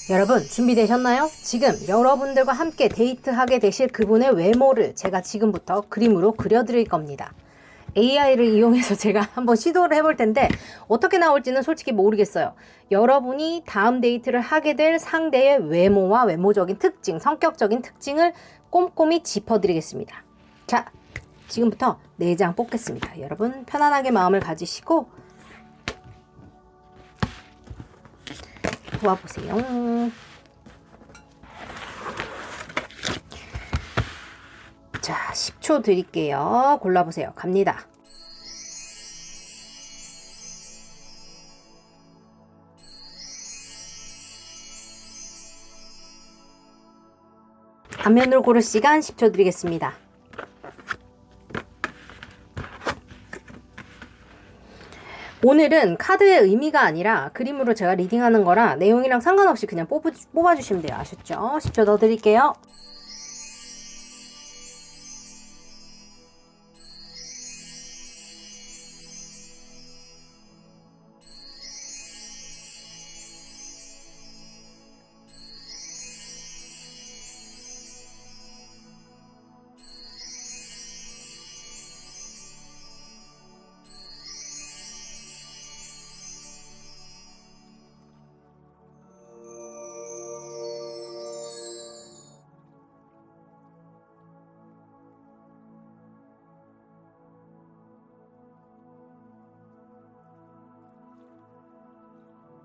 여러분 준비되셨나요? 지금 여러분들과 함께 데이트하게 되실 그분의 외모를 제가 지금부터 그림으로 그려드릴 겁니다. AI를 이용해서 제가 한번 시도를 해볼 텐데 어떻게 나올지는 솔직히 모르겠어요. 여러분이 다음 데이트를 하게 될 상대의 외모와 외모적인 특징, 성격적인 특징을 꼼꼼히 짚어드리겠습니다. 자, 지금부터 4장 뽑겠습니다. 여러분 편안하게 마음을 가지시고 도와보세요. 자, 10초 드릴게요. 골라보세요. 갑니다. 앞면으로 고를 시간 10초 드리겠습니다. 오늘은 카드의 의미가 아니라 그림으로 제가 리딩하는 거라 내용이랑 상관없이 그냥 뽑아주시면 돼요. 아셨죠? 10초 더 드릴게요.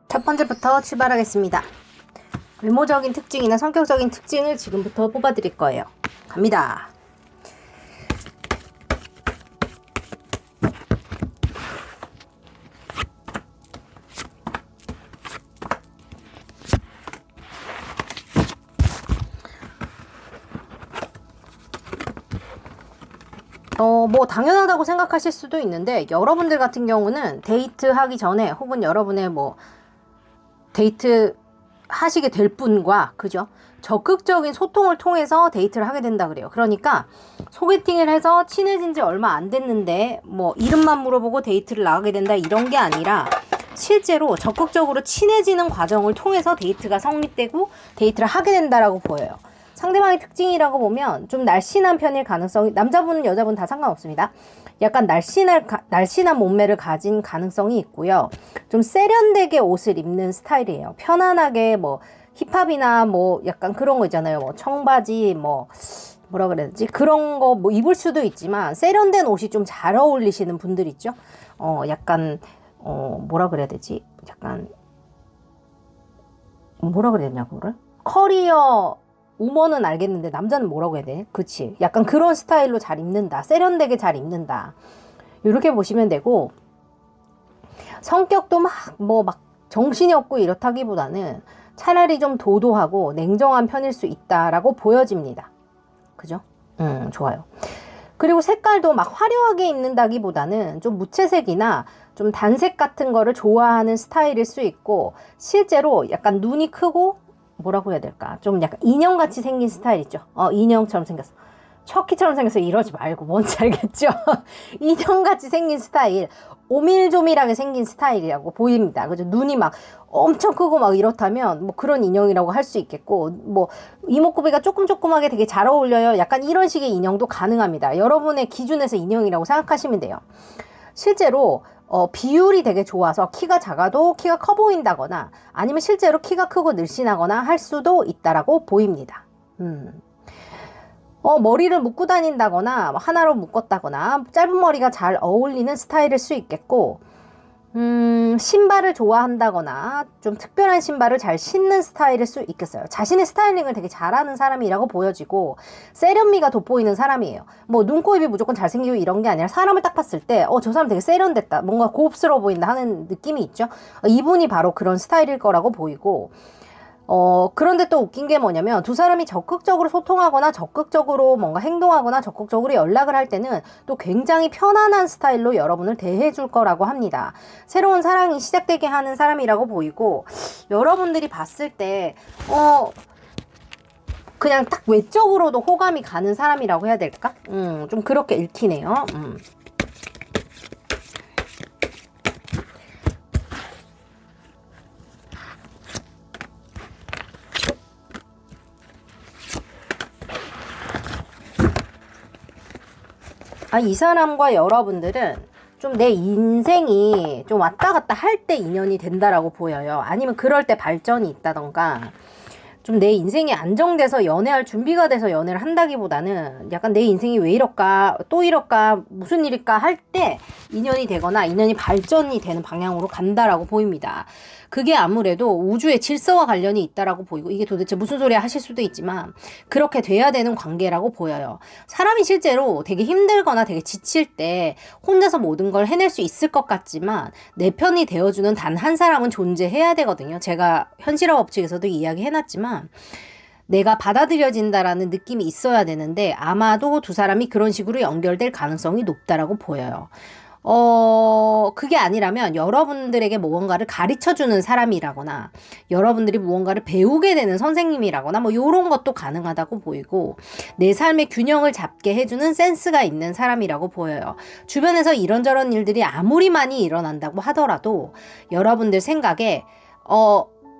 첫 번째부터 출발하겠습니다. 외모적인 특징이나 성격적인 특징을 지금부터 뽑아드릴 거예요. 갑니다. 뭐 당연하다고 생각하실 수도 있는데 여러분들 같은 경우는 데이트하기 전에 혹은 여러분의 뭐 데이트 하시게 될 분과 그죠? 적극적인 소통을 통해서 데이트를 하게 된다 그래요. 그러니까 소개팅을 해서 친해진 지 얼마 안 됐는데 뭐 이름만 물어보고 데이트를 나가게 된다 이런 게 아니라 실제로 적극적으로 친해지는 과정을 통해서 데이트가 성립되고 데이트를 하게 된다라고 보여요. 상대방의 특징이라고 보면 좀 날씬한 편일 가능성이, 남자분 여자분 다 상관없습니다. 약간 날씬한 몸매를 가진 가능성이 있고요. 좀 세련되게 옷을 입는 스타일이에요. 편안하게 뭐 힙합이나 뭐 약간 그런 거 있잖아요. 뭐 청바지 뭐 뭐라 그래야 되지? 그런 거 뭐 입을 수도 있지만 세련된 옷이 좀 잘 어울리시는 분들 있죠. 약간 뭐라 그래야 되지? 약간 뭐라 그래야 되냐 그거를? 커리어 우먼은 알겠는데 남자는 뭐라고 해야 돼? 그치? 약간 그런 스타일로 잘 입는다. 세련되게 잘 입는다. 이렇게 보시면 되고, 성격도 막 정신이 없고 이렇다기보다는 차라리 좀 도도하고 냉정한 편일 수 있다라고 보여집니다. 그죠? 좋아요. 그리고 색깔도 막 화려하게 입는다기보다는 좀 무채색이나 좀 단색 같은 거를 좋아하는 스타일일 수 있고, 실제로 약간 눈이 크고 뭐라고 해야 될까? 좀 약간 인형같이 생긴 스타일 있죠? 인형처럼 생겼어. 척키처럼 생겨서 이러지 말고 뭔지 알겠죠? 인형같이 생긴 스타일, 오밀조밀하게 생긴 스타일이라고 보입니다. 그죠? 눈이 막 엄청 크고 막 이렇다면 뭐 그런 인형이라고 할 수 있겠고, 뭐 이목구비가 조그맣게 되게 잘 어울려요. 약간 이런 식의 인형도 가능합니다. 여러분의 기준에서 인형이라고 생각하시면 돼요. 실제로 비율이 되게 좋아서 키가 작아도 키가 커 보인다거나 아니면 실제로 키가 크고 늘씬하거나 할 수도 있다라고 보입니다. 머리를 묶고 다닌다거나 하나로 묶었다거나 짧은 머리가 잘 어울리는 스타일일 수 있겠고, 신발을 좋아한다거나 좀 특별한 신발을 잘 신는 스타일일 수 있겠어요. 자신의 스타일링을 되게 잘하는 사람이라고 보여지고 세련미가 돋보이는 사람이에요. 뭐 눈, 코, 입이 무조건 잘생기고 이런 게 아니라 사람을 딱 봤을 때 저 사람 되게 세련됐다, 뭔가 고급스러워 보인다 하는 느낌이 있죠. 이분이 바로 그런 스타일일 거라고 보이고, 그런데 또 웃긴 게 뭐냐면 두 사람이 적극적으로 소통하거나 적극적으로 뭔가 행동하거나 적극적으로 연락을 할 때는 또 굉장히 편안한 스타일로 여러분을 대해줄 거라고 합니다. 새로운 사랑이 시작되게 하는 사람이라고 보이고, 여러분들이 봤을 때 그냥 딱 외적으로도 호감이 가는 사람이라고 해야 될까? 좀 그렇게 읽히네요. 이 사람과 여러분들은 좀 내 인생이 좀 왔다 갔다 할 때 인연이 된다라고 보여요. 아니면 그럴 때 발전이 있다던가, 좀 내 인생이 안정돼서 연애할 준비가 돼서 연애를 한다기보다는 약간 내 인생이 왜 이럴까, 또 이럴까, 무슨 일일까 할 때 인연이 되거나 인연이 발전이 되는 방향으로 간다라고 보입니다. 그게 아무래도 우주의 질서와 관련이 있다라고 보이고, 이게 도대체 무슨 소리야 하실 수도 있지만 그렇게 돼야 되는 관계라고 보여요. 사람이 실제로 되게 힘들거나 되게 지칠 때 혼자서 모든 걸 해낼 수 있을 것 같지만 내 편이 되어주는 단 한 사람은 존재해야 되거든요. 제가 현실화 법칙에서도 이야기해놨지만 내가 받아들여진다라는 느낌이 있어야 되는데 아마도 두 사람이 그런 식으로 연결될 가능성이 높다라고 보여요. 그게 아니라면 여러분들에게 무언가를 가르쳐주는 사람이라거나 여러분들이 무언가를 배우게 되는 선생님이라거나 뭐 요런 것도 가능하다고 보이고, 내 삶의 균형을 잡게 해주는 센스가 있는 사람이라고 보여요. 주변에서 이런저런 일들이 아무리 많이 일어난다고 하더라도 여러분들 생각에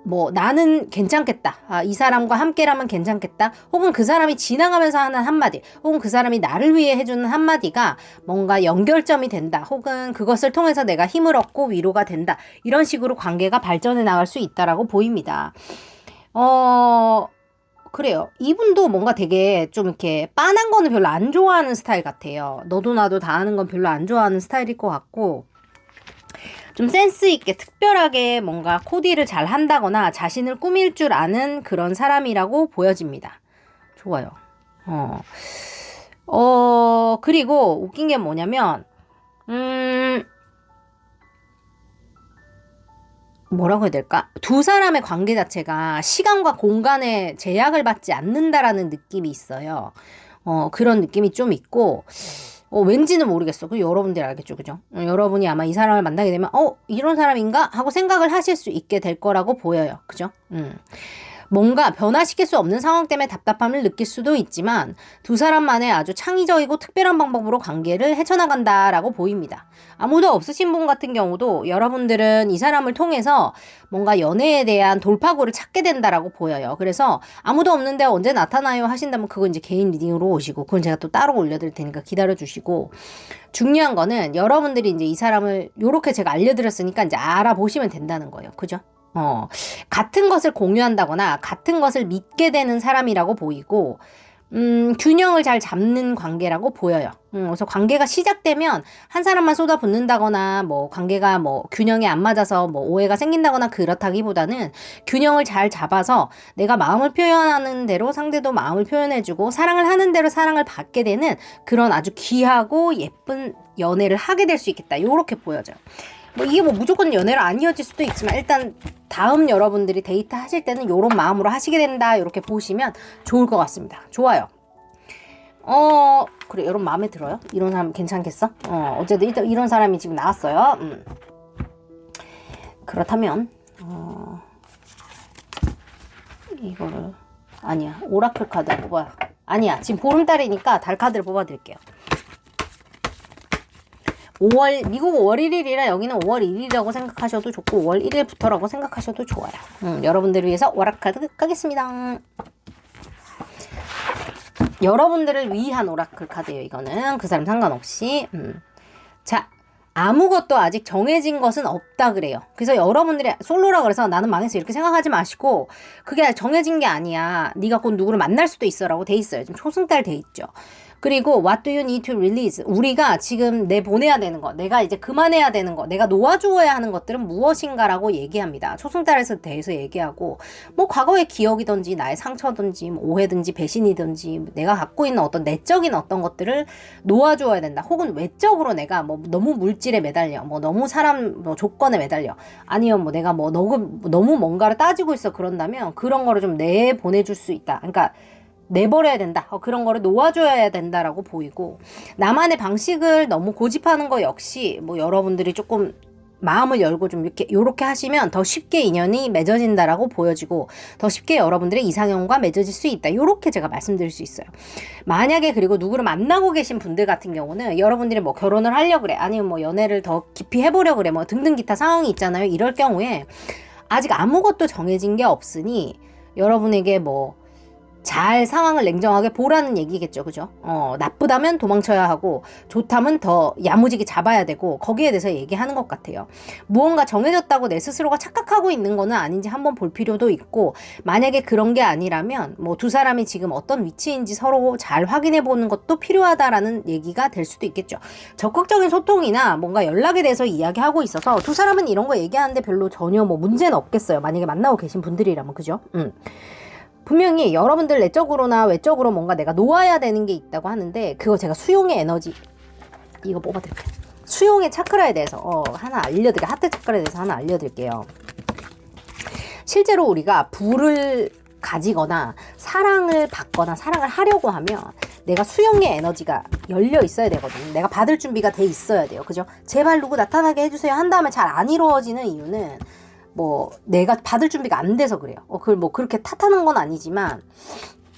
뭐 나는 괜찮겠다, 이 사람과 함께라면 괜찮겠다, 혹은 그 사람이 지나가면서 하는 한마디, 혹은 그 사람이 나를 위해 해주는 한마디가 뭔가 연결점이 된다, 혹은 그것을 통해서 내가 힘을 얻고 위로가 된다, 이런 식으로 관계가 발전해 나갈 수 있다라고 보입니다. 그래요. 이분도 뭔가 되게 좀 이렇게 빤한 거는 별로 안 좋아하는 스타일 같아요. 너도 나도 다 하는 건 별로 안 좋아하는 스타일일 것 같고, 좀 센스 있게 특별하게 뭔가 코디를 잘 한다거나 자신을 꾸밀 줄 아는 그런 사람이라고 보여집니다. 좋아요. 그리고 웃긴 게 뭐냐면, 뭐라고 해야 될까? 두 사람의 관계 자체가 시간과 공간에 제약을 받지 않는다라는 느낌이 있어요. 그런 느낌이 좀 있고, 왠지는 모르겠어. 그 여러분들이 알겠죠, 그죠? 여러분이 아마 이 사람을 만나게 되면 이런 사람인가? 하고 생각을 하실 수 있게 될 거라고 보여요. 그죠? 뭔가 변화시킬 수 없는 상황 때문에 답답함을 느낄 수도 있지만 두 사람만의 아주 창의적이고 특별한 방법으로 관계를 헤쳐나간다라고 보입니다. 아무도 없으신 분 같은 경우도 여러분들은 이 사람을 통해서 뭔가 연애에 대한 돌파구를 찾게 된다라고 보여요. 그래서 아무도 없는데 언제 나타나요 하신다면 그건 이제 개인 리딩으로 오시고, 그건 제가 또 따로 올려드릴 테니까 기다려주시고, 중요한 거는 여러분들이 이제 이 사람을 요렇게 제가 알려드렸으니까 이제 알아보시면 된다는 거예요. 그죠? 같은 것을 공유한다거나 같은 것을 믿게 되는 사람이라고 보이고, 균형을 잘 잡는 관계라고 보여요. 그래서 관계가 시작되면 한 사람만 쏟아붓는다거나 뭐 관계가 뭐 균형이 안 맞아서 뭐 오해가 생긴다거나 그렇다기보다는 균형을 잘 잡아서 내가 마음을 표현하는 대로 상대도 마음을 표현해주고 사랑을 하는 대로 사랑을 받게 되는 그런 아주 귀하고 예쁜 연애를 하게 될 수 있겠다, 요렇게 보여져요. 뭐 이게 뭐 무조건 연애로 안 이어질 수도 있지만 일단 다음 여러분들이 데이트 하실 때는 요런 마음으로 하시게 된다, 이렇게 보시면 좋을 것 같습니다. 좋아요. 그래, 여러분 마음에 들어요? 이런 사람 괜찮겠어? 어쨌든 일단 이런 사람이 지금 나왔어요. 그렇다면 이거를 아니야, 오라클 카드 뽑아요. 아니야, 지금 보름달이니까 달 카드를 뽑아드릴게요. 5월, 미국 5월 1일이라 여기는 5월 1일이라고 생각하셔도 좋고 5월 1일부터라고 생각하셔도 좋아요. 여러분들을 위해서 오라클 까겠습니다. 여러분들을 위한 오라클 카드예요. 이거는 그 사람 상관없이. 자, 아무것도 아직 정해진 것은 없다 그래요. 그래서 여러분들이 솔로라 그래서 나는 망했어 이렇게 생각하지 마시고, 그게 정해진 게 아니야. 네가 곧 누구를 만날 수도 있어 라고 돼 있어요. 지금 초승달 돼 있죠. 그리고 what do you need to release? 우리가 지금 내보내야 되는 거, 내가 이제 그만해야 되는 거, 내가 놓아주어야 하는 것들은 무엇인가라고 얘기합니다. 초승달에서 대해서 얘기하고, 뭐 과거의 기억이든지 나의 상처든지 뭐 오해든지 배신이든지 내가 갖고 있는 어떤 내적인 어떤 것들을 놓아주어야 된다. 혹은 외적으로 내가 뭐 너무 물질에 매달려, 뭐 너무 사람 뭐 조건에 매달려, 아니면 뭐 내가 뭐 너무 뭔가를 따지고 있어 그런다면 그런 거를 좀 내보내줄 수 있다. 그러니까 내버려야 된다. 그런 거를 놓아줘야 된다라고 보이고, 나만의 방식을 너무 고집하는 거 역시 뭐 여러분들이 조금 마음을 열고 좀 요렇게 하시면 더 쉽게 인연이 맺어진다라고 보여지고 더 쉽게 여러분들의 이상형과 맺어질 수 있다. 요렇게 제가 말씀드릴 수 있어요. 만약에 그리고 누구를 만나고 계신 분들 같은 경우는 여러분들이 뭐 결혼을 하려고 그래, 아니면 뭐 연애를 더 깊이 해보려고 그래, 뭐 등등 기타 상황이 있잖아요. 이럴 경우에 아직 아무것도 정해진 게 없으니 여러분에게 뭐 잘 상황을 냉정하게 보라는 얘기겠죠. 그죠? 나쁘다면 도망쳐야 하고 좋다면 더 야무지게 잡아야 되고 거기에 대해서 얘기하는 것 같아요. 무언가 정해졌다고 내 스스로가 착각하고 있는 거는 아닌지 한번 볼 필요도 있고 만약에 그런 게 아니라면 뭐 두 사람이 지금 어떤 위치인지 서로 잘 확인해 보는 것도 필요하다라는 얘기가 될 수도 있겠죠. 적극적인 소통이나 뭔가 연락에 대해서 이야기하고 있어서 두 사람은 이런 거 얘기하는데 별로 전혀 뭐 문제는 없겠어요. 만약에 만나고 계신 분들이라면. 그죠? 분명히 여러분들 내적으로나 외적으로 뭔가 내가 놓아야 되는 게 있다고 하는데 그거 제가 수용의 에너지 이거 뽑아드릴게요. 수용의 차크라에 대해서 하나 알려드릴게요. 하트 차크라에 대해서 하나 알려드릴게요. 실제로 우리가 불을 가지거나 사랑을 받거나 사랑을 하려고 하면 내가 수용의 에너지가 열려 있어야 되거든요. 내가 받을 준비가 돼 있어야 돼요. 그죠? 제발 누구 나타나게 해주세요 한 다음에 잘 안 이루어지는 이유는 뭐 내가 받을 준비가 안 돼서 그래요. 그걸 뭐 그렇게 탓하는 건 아니지만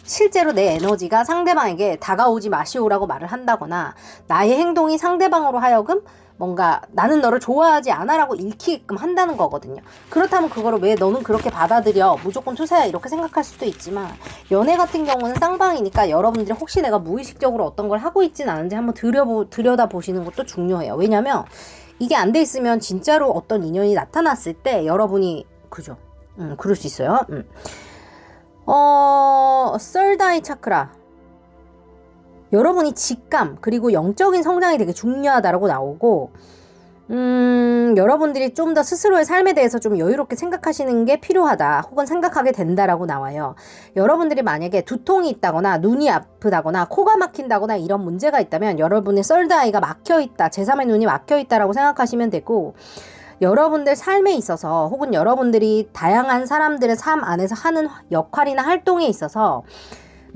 실제로 내 에너지가 상대방에게 다가오지 마시오라고 말을 한다거나 나의 행동이 상대방으로 하여금 뭔가 나는 너를 좋아하지 않아라고 읽히게끔 한다는 거거든요. 그렇다면 그거를 왜 너는 그렇게 받아들여 무조건 투사야 이렇게 생각할 수도 있지만 연애 같은 경우는 쌍방이니까 여러분들이 혹시 내가 무의식적으로 어떤 걸 하고 있진 않은지 한번 들여다보시는 것도 중요해요. 왜냐면 이게 안 돼 있으면 진짜로 어떤 인연이 나타났을 때 여러분이 그죠? 그럴 수 있어요. 썰다이 차크라. 여러분이 직감 그리고 영적인 성장이 되게 중요하다라고 나오고 여러분들이 좀 더 스스로의 삶에 대해서 좀 여유롭게 생각하시는 게 필요하다 혹은 생각하게 된다라고 나와요. 여러분들이 만약에 두통이 있다거나 눈이 아프다거나 코가 막힌다거나 이런 문제가 있다면 여러분의 썰드아이가 막혀있다 제3의 눈이 막혀있다라고 생각하시면 되고 여러분들 삶에 있어서 혹은 여러분들이 다양한 사람들의 삶 안에서 하는 역할이나 활동에 있어서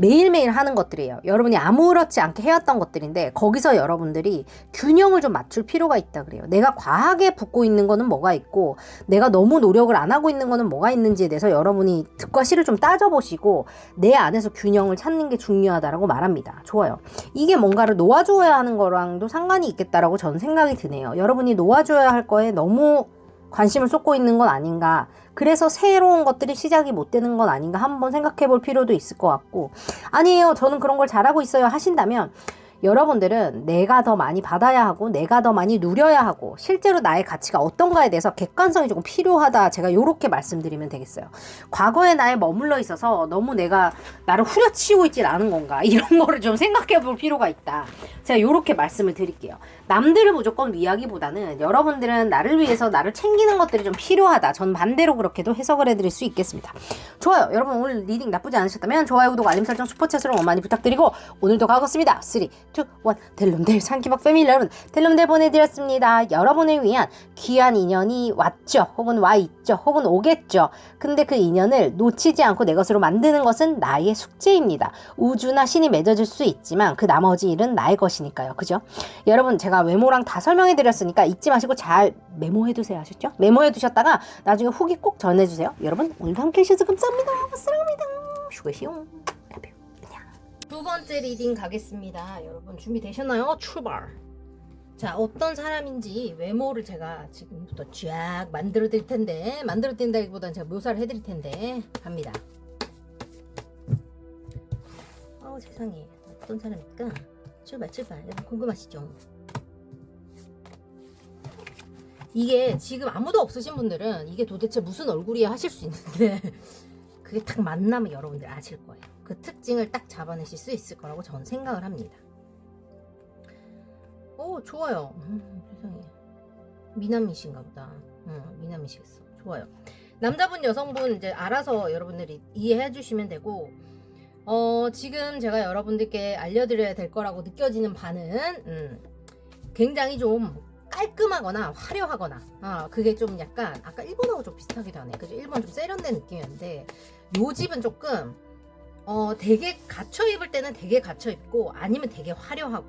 매일매일 하는 것들이에요. 여러분이 아무렇지 않게 해왔던 것들인데 거기서 여러분들이 균형을 좀 맞출 필요가 있다 그래요. 내가 과하게 붓고 있는 거는 뭐가 있고 내가 너무 노력을 안 하고 있는 거는 뭐가 있는지에 대해서 여러분이 득과 실을 좀 따져보시고 내 안에서 균형을 찾는 게 중요하다라고 말합니다. 좋아요. 이게 뭔가를 놓아줘야 하는 거랑도 상관이 있겠다라고 저는 생각이 드네요. 여러분이 놓아줘야 할 거에 너무 관심을 쏟고 있는 건 아닌가. 그래서 새로운 것들이 시작이 못 되는 건 아닌가 한번 생각해 볼 필요도 있을 것 같고 아니에요 저는 그런 걸 잘하고 있어요 하신다면 여러분들은 내가 더 많이 받아야 하고 내가 더 많이 누려야 하고 실제로 나의 가치가 어떤가에 대해서 객관성이 조금 필요하다 제가 요렇게 말씀드리면 되겠어요. 과거의 나에 머물러 있어서 너무 내가 나를 후려치우고 있질 않은 건가 이런 거를 좀 생각해 볼 필요가 있다. 제가 요렇게 말씀을 드릴게요. 남들을 무조건 위하기보다는 여러분들은 나를 위해서 나를 챙기는 것들이 좀 필요하다. 전 반대로 그렇게도 해석을 해드릴 수 있겠습니다. 좋아요. 여러분 오늘 리딩 나쁘지 않으셨다면 좋아요, 구독, 알림 설정, 슈퍼챗으로 많이 부탁드리고 오늘도 가겠습니다. 3, 2, 1 델lum델 산기박 패밀리 여러분 델lum델 보내드렸습니다. 여러분을 위한 귀한 인연이 왔죠. 혹은 와 있죠. 혹은 오겠죠. 근데 그 인연을 놓치지 않고 내 것으로 만드는 것은 나의 숙제입니다. 우주나 신이 맺어줄 수 있지만 그 나머지 일은 나의 것이니까요. 그죠? 여러분 제가 외모랑 다 설명해드렸으니까 잊지 마시고 잘 메모해두세요. 아셨죠? 메모해두셨다가 나중에 후기 꼭 전해주세요. 여러분 오늘도 함께 해주셔서 감사합니다. 사랑합니다. 슈가시용. 두 번째 리딩 가겠습니다. 여러분 준비되셨나요? 출발! 자, 어떤 사람인지 외모를 제가 지금부터 쫙 만들어 드릴 텐데 만들어 드린다기보다는 제가 묘사를 해드릴 텐데 갑니다. 세상에 어떤 사람일까? 출발 여러분 궁금하시죠? 이게 지금 아무도 없으신 분들은 이게 도대체 무슨 얼굴이야 하실 수 있는데 그게 딱 만나면 여러분들 아실 거예요. 그 특징을 딱 잡아내실 수 있을 거라고 저는 생각을 합니다. 오 좋아요. 세상에 미남이신가 보다. 미남이시겠어. 좋아요. 남자분 여성분 이제 알아서 여러분들이 이해해 주시면 되고 지금 제가 여러분들께 알려드려야 될 거라고 느껴지는 바는 굉장히 좀 깔끔하거나 화려하거나 그게 좀 약간 아까 1번하고 좀 비슷하기도 하네. 그죠? 1번 좀 세련된 느낌이었는데 요 집은 조금 되게 갖춰 입을 때는 되게 갖춰 입고 아니면 되게 화려하고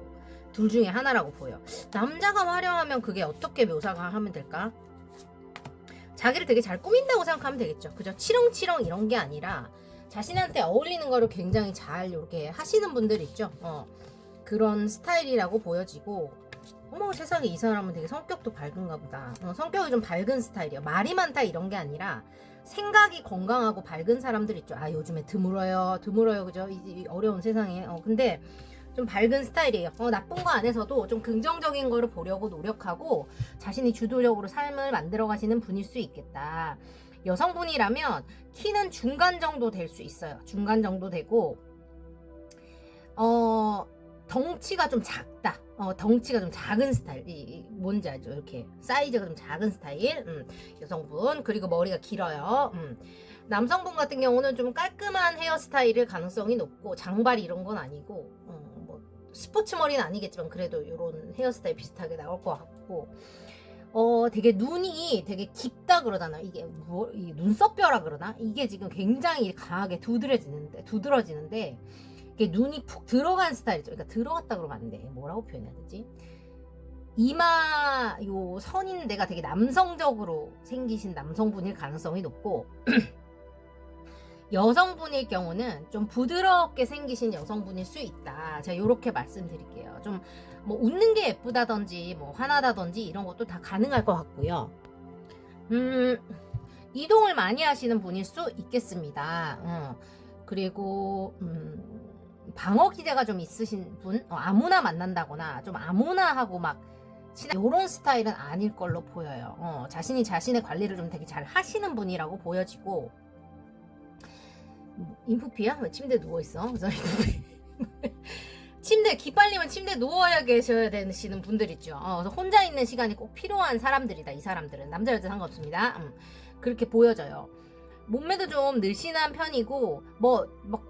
둘 중에 하나라고 보여. 남자가 화려하면 그게 어떻게 묘사가 하면 될까? 자기를 되게 잘 꾸민다고 생각하면 되겠죠. 그죠? 치렁치렁 이런 게 아니라 자신한테 어울리는 거를 굉장히 잘 이렇게 하시는 분들 있죠. 그런 스타일이라고 보여지고 어머 세상에 이 사람은 되게 성격도 밝은가 보다. 성격이 좀 밝은 스타일이야. 말이 많다 이런 게 아니라 생각이 건강하고 밝은 사람들 있죠. 아, 요즘에 드물어요. 그죠? 이 어려운 세상에. 근데 좀 밝은 스타일이에요. 나쁜 거 안에서도 좀 긍정적인 거를 보려고 노력하고 자신이 주도적으로 삶을 만들어 가시는 분일 수 있겠다. 여성분이라면 키는 중간 정도 될 수 있어요. 중간 정도 되고 덩치가 좀 작다. 덩치가 좀 작은 스타일. 뭔지 알죠? 이렇게 사이즈가 좀 작은 스타일. 여성분. 그리고 머리가 길어요. 남성분 같은 경우는 좀 깔끔한 헤어스타일일 가능성이 높고 장발 이런 건 아니고 뭐 스포츠 머리는 아니겠지만 그래도 이런 헤어스타일 비슷하게 나올 것 같고 되게 눈이 되게 깊다 그러잖아. 이게 이 눈썹뼈라 그러나? 이게 지금 굉장히 강하게 두드러지는데 이게 눈이 푹 들어간 스타일이죠. 그러니까 들어갔다 그러면 안 돼. 뭐라고 표현해야 되지? 이마 요 선인 데가 되게 남성적으로 생기신 남성분일 가능성이 높고 여성분일 경우는 좀 부드럽게 생기신 여성분일 수 있다. 제가 이렇게 말씀드릴게요. 좀 뭐 웃는 게 예쁘다든지 뭐 화나다든지 이런 것도 다 가능할 것 같고요. 이동을 많이 하시는 분일 수 있겠습니다. 그리고 방어 기제가 좀 있으신 분, 아무나 만난다거나 좀 아무나 하고 막 이런 스타일은 아닐 걸로 보여요. 자신이 자신의 관리를 좀 되게 잘 하시는 분이라고 보여지고. 인프피야? 왜 침대에 누워있어? 그래서 침대 기빨리면 침대에 누워야 계셔야 되시는 분들 있죠. 그래서 혼자 있는 시간이 꼭 필요한 사람들이다. 이 사람들은 남자 여자 상관없습니다. 그렇게 보여져요. 몸매도 좀 늘씬한 편이고 뭐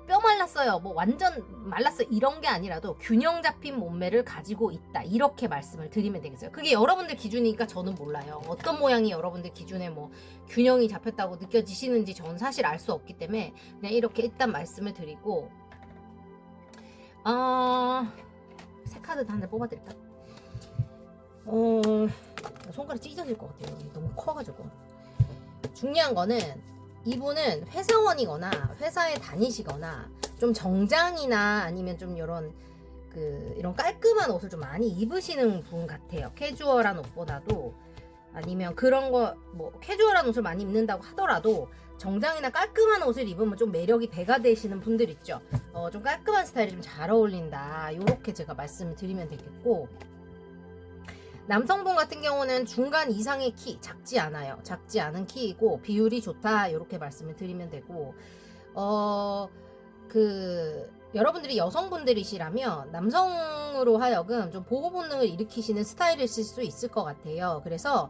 뼈 말랐어요, 뭐 완전 말랐어 이런 게 아니라도 균형 잡힌 몸매를 가지고 있다, 이렇게 말씀을 드리면 되겠어요. 그게 여러분들 기준이니까 저는 몰라요. 어떤 모양이 여러분들 기준에 뭐 균형이 잡혔다고 느껴지시는지 저는 사실 알 수 없기 때문에 그냥 이렇게 일단 말씀을 드리고 새 카드 한 장 뽑아드릴까? 손가락 찢어질 것 같아요. 너무 커가지고. 중요한 거는 이분은 회사원이거나 회사에 다니시거나 좀 정장이나 아니면 좀 이런 깔끔한 옷을 좀 많이 입으시는 분 같아요. 캐주얼한 옷보다도. 아니면 그런 거 뭐 캐주얼한 옷을 많이 입는다고 하더라도 정장이나 깔끔한 옷을 입으면 좀 매력이 배가 되시는 분들 있죠. 좀 깔끔한 스타일이 좀 잘 어울린다, 요렇게 제가 말씀을 드리면 되겠고, 남성분 같은 경우는 중간 이상의 키, 작지 않아요. 작지 않은 키이고 비율이 좋다, 이렇게 말씀을 드리면 되고, 여러분들이 여성분들이시라면 남성으로 하여금 좀 보호 본능을 일으키시는 스타일이실 수 있을 것 같아요. 그래서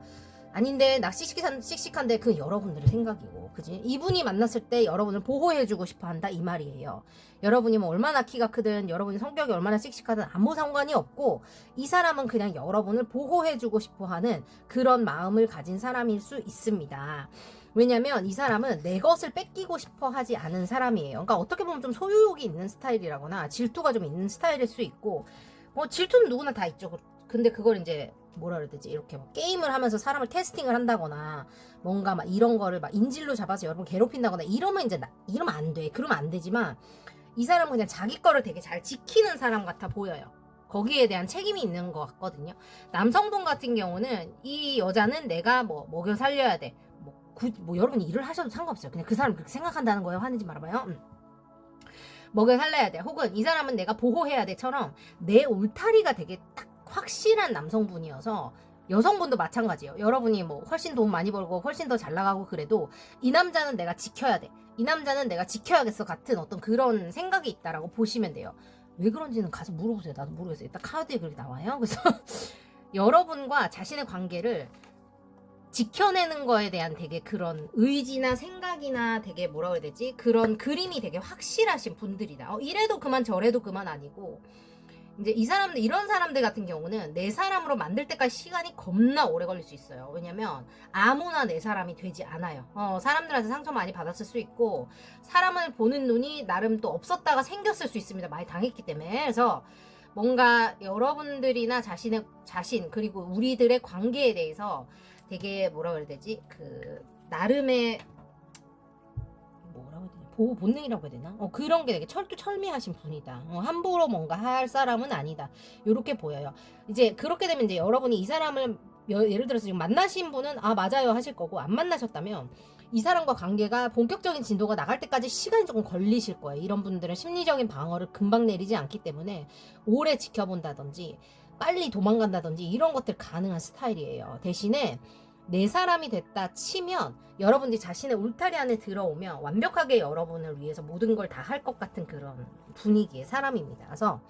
아닌데 나 씩씩한데 그 여러분들의 생각이고, 그지? 이분이 만났을 때 여러분을 보호해주고 싶어 한다, 이 말이에요. 여러분이 뭐 얼마나 키가 크든 여러분이 성격이 얼마나 씩씩하든 아무 상관이 없고, 이 사람은 그냥 여러분을 보호해주고 싶어 하는 그런 마음을 가진 사람일 수 있습니다. 왜냐면 이 사람은 내 것을 뺏기고 싶어 하지 않은 사람이에요. 그러니까 어떻게 보면 좀 소유욕이 있는 스타일이라거나 질투가 좀 있는 스타일일 수 있고, 뭐 질투는 누구나 다 있죠. 근데 그걸 이제 뭐라 그래야 되지? 이렇게 막 게임을 하면서 사람을 테스팅을 한다거나 뭔가 막 이런 거를 막 인질로 잡아서 여러분 괴롭힌다거나 이러면 이제 이러면 안 돼. 그러면 안 되지만 이 사람은 그냥 자기 거를 되게 잘 지키는 사람 같아 보여요. 거기에 대한 책임이 있는 것 같거든요. 남성분 같은 경우는 이 여자는 내가 뭐 먹여 살려야 돼. 뭐 여러분이 일을 하셔도 상관없어요. 그냥 그 사람 그렇게 생각한다는 거예요. 화내지 말아봐요. 먹여 살려야 돼. 혹은 이 사람은 내가 보호해야 돼처럼 내 울타리가 되게 딱 확실한 남성분이어서, 여성분도 마찬가지예요. 여러분이 뭐 훨씬 돈 많이 벌고 훨씬 더 잘 나가고 그래도 이 남자는 내가 지켜야 돼, 이 남자는 내가 지켜야겠어 같은 어떤 그런 생각이 있다라고 보시면 돼요. 왜 그런지는 가서 물어보세요. 나도 모르겠어요. 일단 카드에 그렇게 나와요. 그래서 여러분과 자신의 관계를 지켜내는 거에 대한 되게 그런 의지나 생각이나 되게 뭐라고 해야 되지? 그런 그림이 되게 확실하신 분들이다. 이래도 그만 저래도 그만 아니고, 이제 이런 사람들 같은 경우는 내 사람으로 만들 때까지 시간이 겁나 오래 걸릴 수 있어요. 왜냐면 아무나 내 사람이 되지 않아요. 사람들한테 상처 많이 받았을 수 있고, 사람을 보는 눈이 나름 또 없었다가 생겼을 수 있습니다. 많이 당했기 때문에. 그래서 뭔가 여러분들이나 자신 그리고 우리들의 관계에 대해서 되게 뭐라 그래야 되지? 나름의 뭐라고 해야 되나? 보호 본능이라고 해야 되나? 그런 게 되게 철두철미하신 분이다. 함부로 뭔가 할 사람은 아니다. 요렇게 보여요. 이제 그렇게 되면 이제 여러분이 이 사람을 예를 들어서 지금 만나신 분은 아 맞아요 하실 거고, 안 만나셨다면 이 사람과 관계가 본격적인 진도가 나갈 때까지 시간이 조금 걸리실 거예요. 이런 분들은 심리적인 방어를 금방 내리지 않기 때문에 오래 지켜본다든지 빨리 도망간다든지 이런 것들 가능한 스타일이에요. 대신에 내 사람이 됐다 치면 여러분들이 자신의 울타리 안에 들어오면 완벽하게 여러분을 위해서 모든 걸 다 할 것 같은 그런 분위기의 사람입니다. 그래서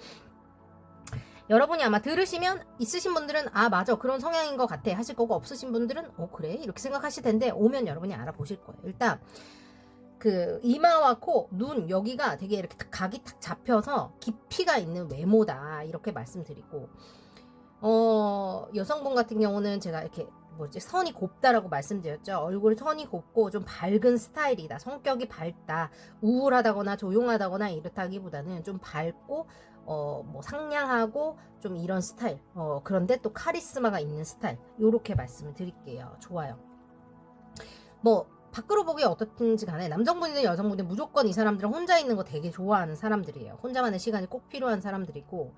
여러분이 아마 들으시면 있으신 분들은 아 맞아 그런 성향인 것 같아 하실 거고, 없으신 분들은 그래 이렇게 생각하실 텐데 오면 여러분이 알아보실 거예요. 일단 그 이마와 코, 눈 여기가 되게 이렇게 각이 탁 잡혀서 깊이가 있는 외모다 이렇게 말씀드리고, 여성분 같은 경우는 제가 이렇게 선이 곱다라고 말씀드렸죠. 얼굴 선이 곱고 좀 밝은 스타일이다. 성격이 밝다. 우울하다거나 조용하다거나 이렇다기보다는 좀 밝고 상냥하고 좀 이런 스타일. 그런데 또 카리스마가 있는 스타일. 요렇게 말씀을 드릴게요. 좋아요. 밖으로 보기에 어떻든지 간에 남성분이든 여성분이든 무조건 이 사람들은 혼자 있는 거 되게 좋아하는 사람들이에요. 혼자만의 시간이 꼭 필요한 사람들이고,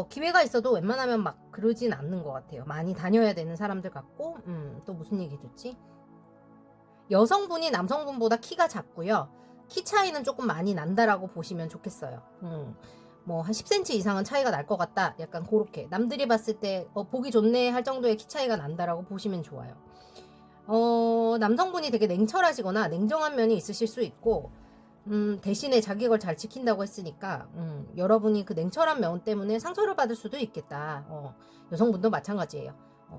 기회가 있어도 웬만하면 막 그러진 않는 것 같아요. 많이 다녀야 되는 사람들 같고, 또 무슨 얘기 해줬지? 여성분이 남성분보다 키가 작고요. 키 차이는 조금 많이 난다라고 보시면 좋겠어요. 한 10cm 이상은 차이가 날 것 같다. 약간 그렇게. 남들이 봤을 때, 보기 좋네 할 정도의 키 차이가 난다라고 보시면 좋아요. 남성분이 되게 냉철하시거나 냉정한 면이 있으실 수 있고, 대신에 자기 걸 잘 지킨다고 했으니까, 여러분이 그 냉철한 면 때문에 상처를 받을 수도 있겠다. 여성분도 마찬가지예요.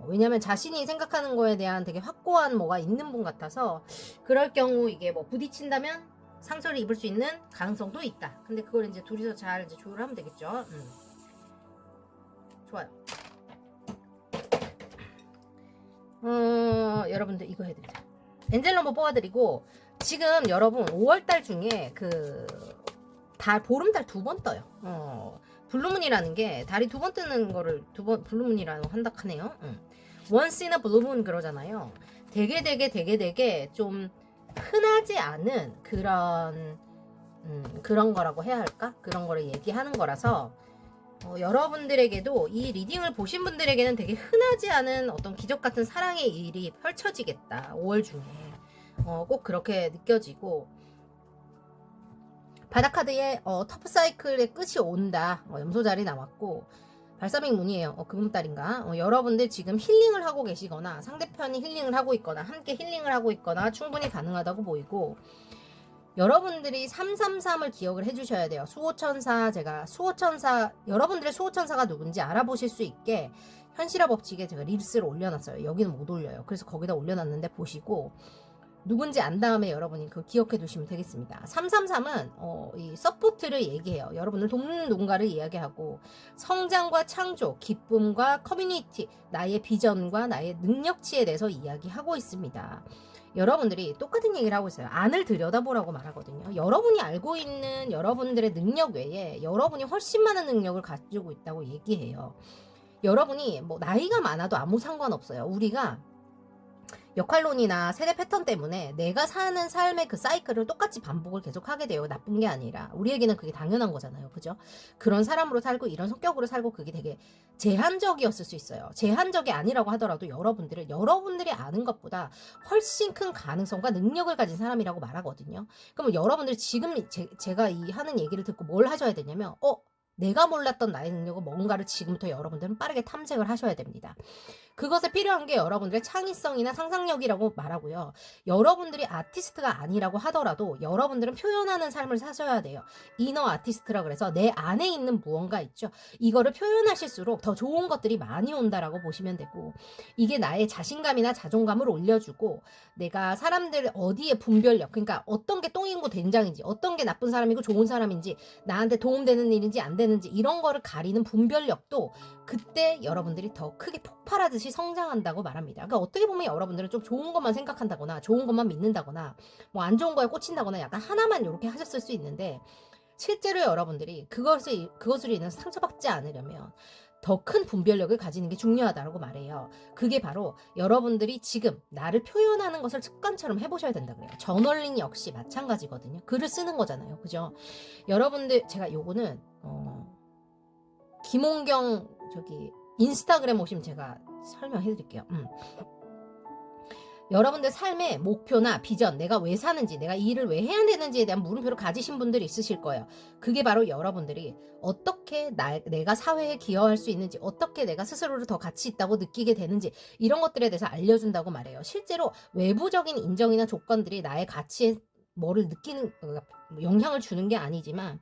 왜냐면 자신이 생각하는 거에 대한 되게 확고한 뭐가 있는 분 같아서, 그럴 경우 이게 부딪힌다면 상처를 입을 수 있는 가능성도 있다. 근데 그걸 이제 둘이서 잘 이제 조율을 하면 되겠죠. 좋아요. 여러분들 이거 해드리자. 엔젤 넘버 뽑아드리고, 지금 여러분 5월달 중에 보름달 2번 떠요. 블루문이라는 게 달이 2번 뜨는 거를 블루문이라고 한다 하네요. Once in a blue moon 그러잖아요. 되게 좀 흔하지 않은 그런 거라고 해야 할까? 그런 거를 얘기하는 거라서, 여러분들에게도 이 리딩을 보신 분들에게는 되게 흔하지 않은 어떤 기적 같은 사랑의 일이 펼쳐지겠다. 5월 중에. 꼭 그렇게 느껴지고, 바닥카드에 터프 사이클의 끝이 온다. 염소자리 나왔고, 발사믹 문이에요. 금음달인가? 여러분들 지금 힐링을 하고 계시거나 상대편이 힐링을 하고 있거나 함께 힐링을 하고 있거나 충분히 가능하다고 보이고, 여러분들이 333을 기억을 해주셔야 돼요. 여러분들의 수호천사가 누군지 알아보실 수 있게 현실화 법칙에 제가 릴스를 올려놨어요. 여기는 못 올려요. 그래서 거기다 올려놨는데 보시고, 누군지 안 다음에 여러분이 그거 기억해 두시면 되겠습니다. 333은 이 서포트를 얘기해요. 여러분을 돕는 누군가를 이야기하고, 성장과 창조, 기쁨과 커뮤니티, 나의 비전과 나의 능력치에 대해서 이야기하고 있습니다. 여러분들이 똑같은 얘기를 하고 있어요. 안을 들여다보라고 말하거든요. 여러분이 알고 있는 여러분들의 능력 외에 여러분이 훨씬 많은 능력을 가지고 있다고 얘기해요. 여러분이 나이가 많아도 아무 상관없어요. 우리가 역할론이나 세대 패턴 때문에 내가 사는 삶의 그 사이클을 똑같이 반복을 계속 하게 돼요. 나쁜 게 아니라. 우리에게는 그게 당연한 거잖아요. 그죠? 그런 사람으로 살고 이런 성격으로 살고 그게 되게 제한적이었을 수 있어요. 제한적이 아니라고 하더라도 여러분들이 아는 것보다 훨씬 큰 가능성과 능력을 가진 사람이라고 말하거든요. 그럼 여러분들이 지금 제가 이 하는 얘기를 듣고 뭘 하셔야 되냐면, 내가 몰랐던 나의 능력은 뭔가를 지금부터 여러분들은 빠르게 탐색을 하셔야 됩니다. 그것에 필요한 게 여러분들의 창의성이나 상상력이라고 말하고요. 여러분들이 아티스트가 아니라고 하더라도 여러분들은 표현하는 삶을 사셔야 돼요. 이너 아티스트라 그래서 내 안에 있는 무언가 있죠. 이거를 표현하실수록 더 좋은 것들이 많이 온다라고 보시면 되고, 이게 나의 자신감이나 자존감을 올려주고, 내가 사람들 어디에 분별력, 그러니까 어떤 게 똥이고 된장인지, 어떤 게 나쁜 사람이고 좋은 사람인지, 나한테 도움되는 일인지 안 되는지 이런 거를 가리는 분별력도 그때 여러분들이 더 크게 폭발하듯이 성장한다고 말합니다. 그러니까 어떻게 보면 여러분들은 좀 좋은 것만 생각한다거나 좋은 것만 믿는다거나 안 좋은 거에 꽂힌다거나 약간 하나만 이렇게 하셨을 수 있는데, 실제로 여러분들이 그것으로 인해서 상처받지 않으려면 더 큰 분별력을 가지는 게 중요하다고 말해요. 그게 바로 여러분들이 지금 나를 표현하는 것을 습관처럼 해보셔야 된다 그래요. 저널링 역시 마찬가지거든요. 글을 쓰는 거잖아요. 그죠? 여러분들, 제가 요거는 김홍경 인스타그램 오시면 제가 설명해 드릴게요. 여러분들 삶의 목표나 비전, 내가 왜 사는지, 내가 이 일을 왜 해야 되는지에 대한 물음표를 가지신 분들이 있으실 거예요. 그게 바로 여러분들이 어떻게 내가 사회에 기여할 수 있는지, 어떻게 내가 스스로를 더 가치 있다고 느끼게 되는지, 이런 것들에 대해서 알려준다고 말해요. 실제로 외부적인 인정이나 조건들이 나의 가치에 뭐를 느끼는, 영향을 주는 게 아니지만,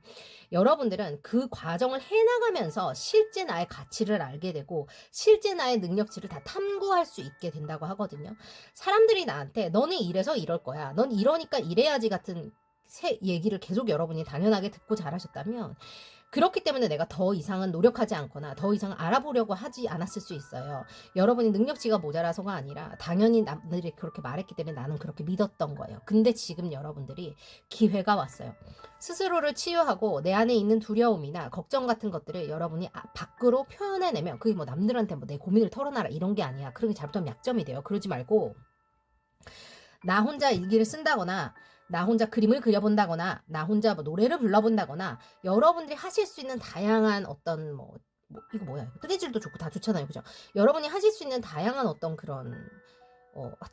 여러분들은 그 과정을 해나가면서 실제 나의 가치를 알게 되고, 실제 나의 능력치를 다 탐구할 수 있게 된다고 하거든요. 사람들이 나한테 너는 이래서 이럴 거야, 넌 이러니까 이래야지 같은 얘기를 계속 여러분이 당연하게 듣고 자라셨다면, 그렇기 때문에 내가 더 이상은 노력하지 않거나 더 이상 알아보려고 하지 않았을 수 있어요. 여러분이 능력치가 모자라서가 아니라 당연히 남들이 그렇게 말했기 때문에 나는 그렇게 믿었던 거예요. 근데 지금 여러분들이 기회가 왔어요. 스스로를 치유하고 내 안에 있는 두려움이나 걱정 같은 것들을 여러분이 밖으로 표현해내면, 그게 뭐 남들한테 뭐 내 고민을 털어놔라 이런 게 아니야. 그런 게 잘못하면 약점이 돼요. 그러지 말고 나 혼자 일기를 쓴다거나, 나 혼자 그림을 그려본다거나, 나 혼자 뭐 노래를 불러본다거나, 여러분들이 하실 수 있는 다양한 어떤 이거 뭐야, 뜨개질도 좋고 다 좋잖아요, 그죠? 여러분이 하실 수 있는 다양한 어떤 그런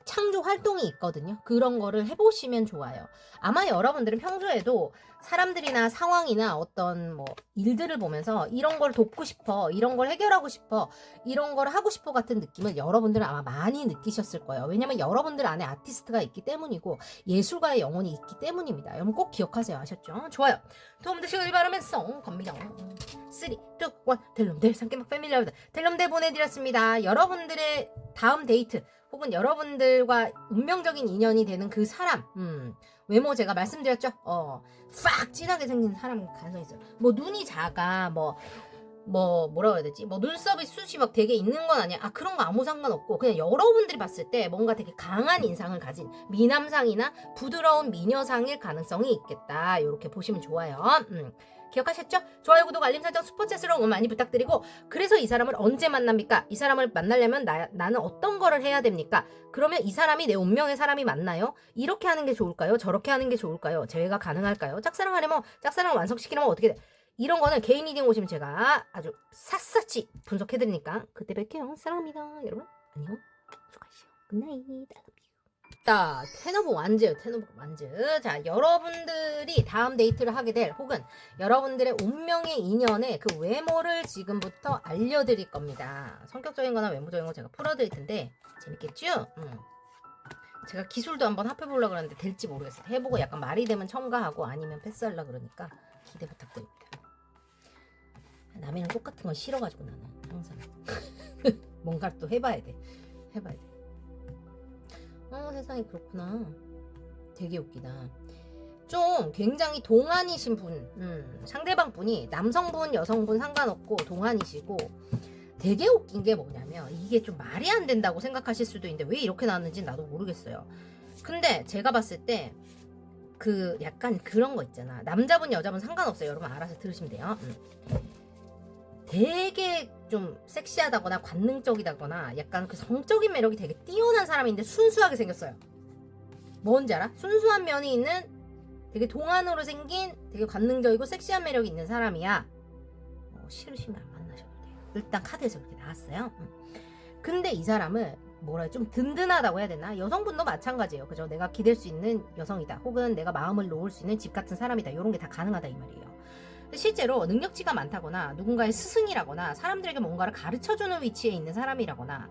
창조 활동이 있거든요. 그런 거를 해보시면 좋아요. 아마 여러분들은 평소에도 사람들이나 상황이나 어떤 뭐 일들을 보면서 이런 걸 돕고 싶어, 이런 걸 해결하고 싶어, 이런 걸 하고 싶어 같은 느낌을 여러분들은 아마 많이 느끼셨을 거예요. 왜냐면 여러분들 안에 아티스트가 있기 때문이고 예술가의 영혼이 있기 때문입니다. 여러분 꼭 기억하세요. 아셨죠? 좋아요. 도움 되시길 바라면서 갑니다. 3, 2, 1 델럼델 삼계막 패밀리여러분들 델럼델 보내드렸습니다. 여러분들의 다음 데이트 혹은 여러분들과 운명적인 인연이 되는 그 사람, 외모 제가 말씀드렸죠? 팍 진하게 생긴 사람 가능성이 있어요. 뭐 눈이 작아, 뭐라고 해야 되지? 뭐 눈썹이 숱이 막 되게 있는 건 아니야. 그런 거 아무 상관없고 그냥 여러분들이 봤을 때 뭔가 되게 강한 인상을 가진 미남상이나 부드러운 미녀상일 가능성이 있겠다. 이렇게 보시면 좋아요. 기억하셨죠? 좋아요, 구독, 알림 설정, 슈퍼챗으로 응원 많이 부탁드리고, 그래서 이 사람을 언제 만납니까? 이 사람을 만나려면 나는 어떤 거를 해야 됩니까? 그러면 이 사람이 내 운명의 사람이 맞나요? 이렇게 하는 게 좋을까요? 저렇게 하는 게 좋을까요? 재회가 가능할까요? 짝사랑하려면, 짝사랑 완성시키려면 어떻게 돼? 이런 거는 개인 리딩 오시면 제가 아주 샅샅이 분석해드리니까 그때 뵐게요. 사랑합니다. 여러분 안녕. 수고하시오. 굿나잇. 테너브 완즈. 자, 여러분들이 다음 데이트를 하게 될, 혹은 여러분들의 운명의 인연의 그 외모를 지금부터 알려드릴 겁니다. 성격적인 거나 외모적인 거 제가 풀어드릴 텐데 재밌겠죠? 제가 기술도 한번 합해보려고 그러는데 될지 모르겠어요. 해보고 약간 말이 되면 첨가하고 아니면 패스하려고 그러니까 기대 부탁드립니다. 남이랑 똑같은 건 싫어가지고 나는 항상 뭔가 또 해봐야 돼. 세상에 그렇구나. 되게 웃기다. 좀 굉장히 동안이신 분, 상대방 분이 남성분, 여성분 상관없고 동안이시고, 되게 웃긴 게 뭐냐면 이게 좀 말이 안 된다고 생각하실 수도 있는데 왜 이렇게 나왔는지 나도 모르겠어요. 근데 제가 봤을 때 그 약간 그런 거 있잖아. 남자분 여자분 상관없어요. 여러분 알아서 들으시면 돼요. 되게 좀 섹시하다거나 관능적이다거나 약간 그 성적인 매력이 되게 뛰어난 사람인데 순수하게 생겼어요. 뭔지 알아? 순수한 면이 있는 되게 동안으로 생긴 되게 관능적이고 섹시한 매력이 있는 사람이야. 싫으시면 안 만나셔도 돼요. 일단 카드에서 그렇게 나왔어요. 근데 이 사람은 좀 든든하다고 해야 되나? 여성분도 마찬가지예요. 그죠? 내가 기댈 수 있는 여성이다. 혹은 내가 마음을 놓을 수 있는 집 같은 사람이다. 이런 게 다 가능하다 이 말이에요. 근데 실제로 능력치가 많다거나 누군가의 스승이라거나 사람들에게 뭔가를 가르쳐주는 위치에 있는 사람이라거나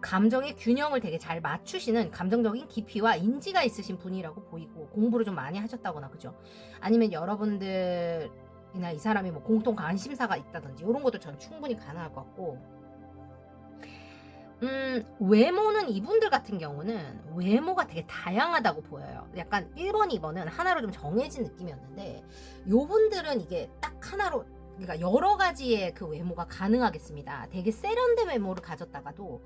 감정의 균형을 되게 잘 맞추시는 감정적인 깊이와 인지가 있으신 분이라고 보이고, 공부를 좀 많이 하셨다거나, 그죠? 아니면 여러분들이나 이 사람이 뭐 공통 관심사가 있다든지 이런 것도 전 충분히 가능할 것 같고, 외모는 이분들 같은 경우는 외모가 되게 다양하다고 보여요. 약간 1번, 2번은 하나로 좀 정해진 느낌이었는데, 요분들은 이게 딱 하나로, 그러니까 여러 가지의 그 외모가 가능하겠습니다. 되게 세련된 외모를 가졌다가도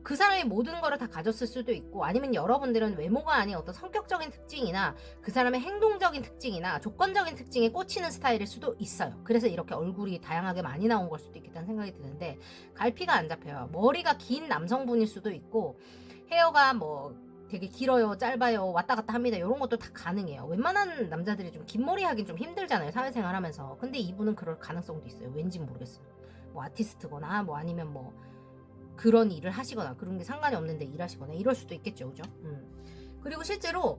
그 사람이 모든 거를 다 가졌을 수도 있고, 아니면 여러분들은 외모가 아닌 어떤 성격적인 특징이나 그 사람의 행동적인 특징이나 조건적인 특징에 꽂히는 스타일일 수도 있어요. 그래서 이렇게 얼굴이 다양하게 많이 나온 걸 수도 있겠다는 생각이 드는데, 갈피가 안 잡혀요. 머리가 긴 남성분일 수도 있고, 헤어가 되게 길어요, 짧아요, 왔다 갔다 합니다. 이런 것도 다 가능해요. 웬만한 남자들이 좀 긴 머리 하긴 좀 힘들잖아요, 사회생활 하면서. 근데 이분은 그럴 가능성도 있어요. 왠지 모르겠어요. 아티스트거나 아니면 그런 일을 하시거나 그런 게 상관이 없는데 일하시거나 이럴 수도 있겠죠. 그죠? 그리고 실제로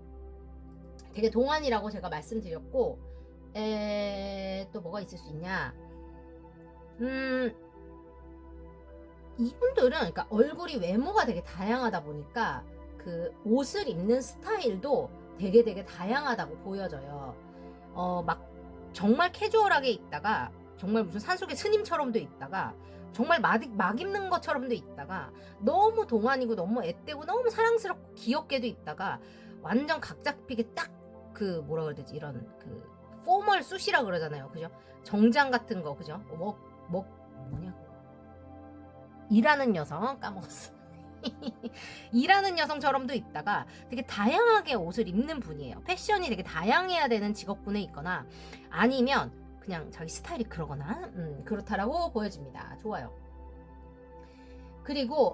되게 동안이라고 제가 말씀드렸고, 또 뭐가 있을 수 있냐. 이분들은 그러니까 얼굴이 외모가 되게 다양하다 보니까 그 옷을 입는 스타일도 되게 다양하다고 보여져요. 막 정말 캐주얼하게 입다가 정말 무슨 산속의 스님처럼도 입다가 정말 막 입는 것처럼도 입다가 너무 동안이고 너무 앳되고 너무 사랑스럽고 귀엽게도 입다가 완전 각 잡히게 딱 그 뭐라 그래야 되지, 이런 그 포멀 숱이라 그러잖아요. 그죠? 정장 같은 거, 그죠? 뭐냐? 일하는 여성 까먹었어. 일하는 여성처럼도 입다가 되게 다양하게 옷을 입는 분이에요. 패션이 되게 다양해야 되는 직업군에 있거나 아니면 그냥 자기 스타일이 그러거나 그렇다라고 보여집니다. 좋아요. 그리고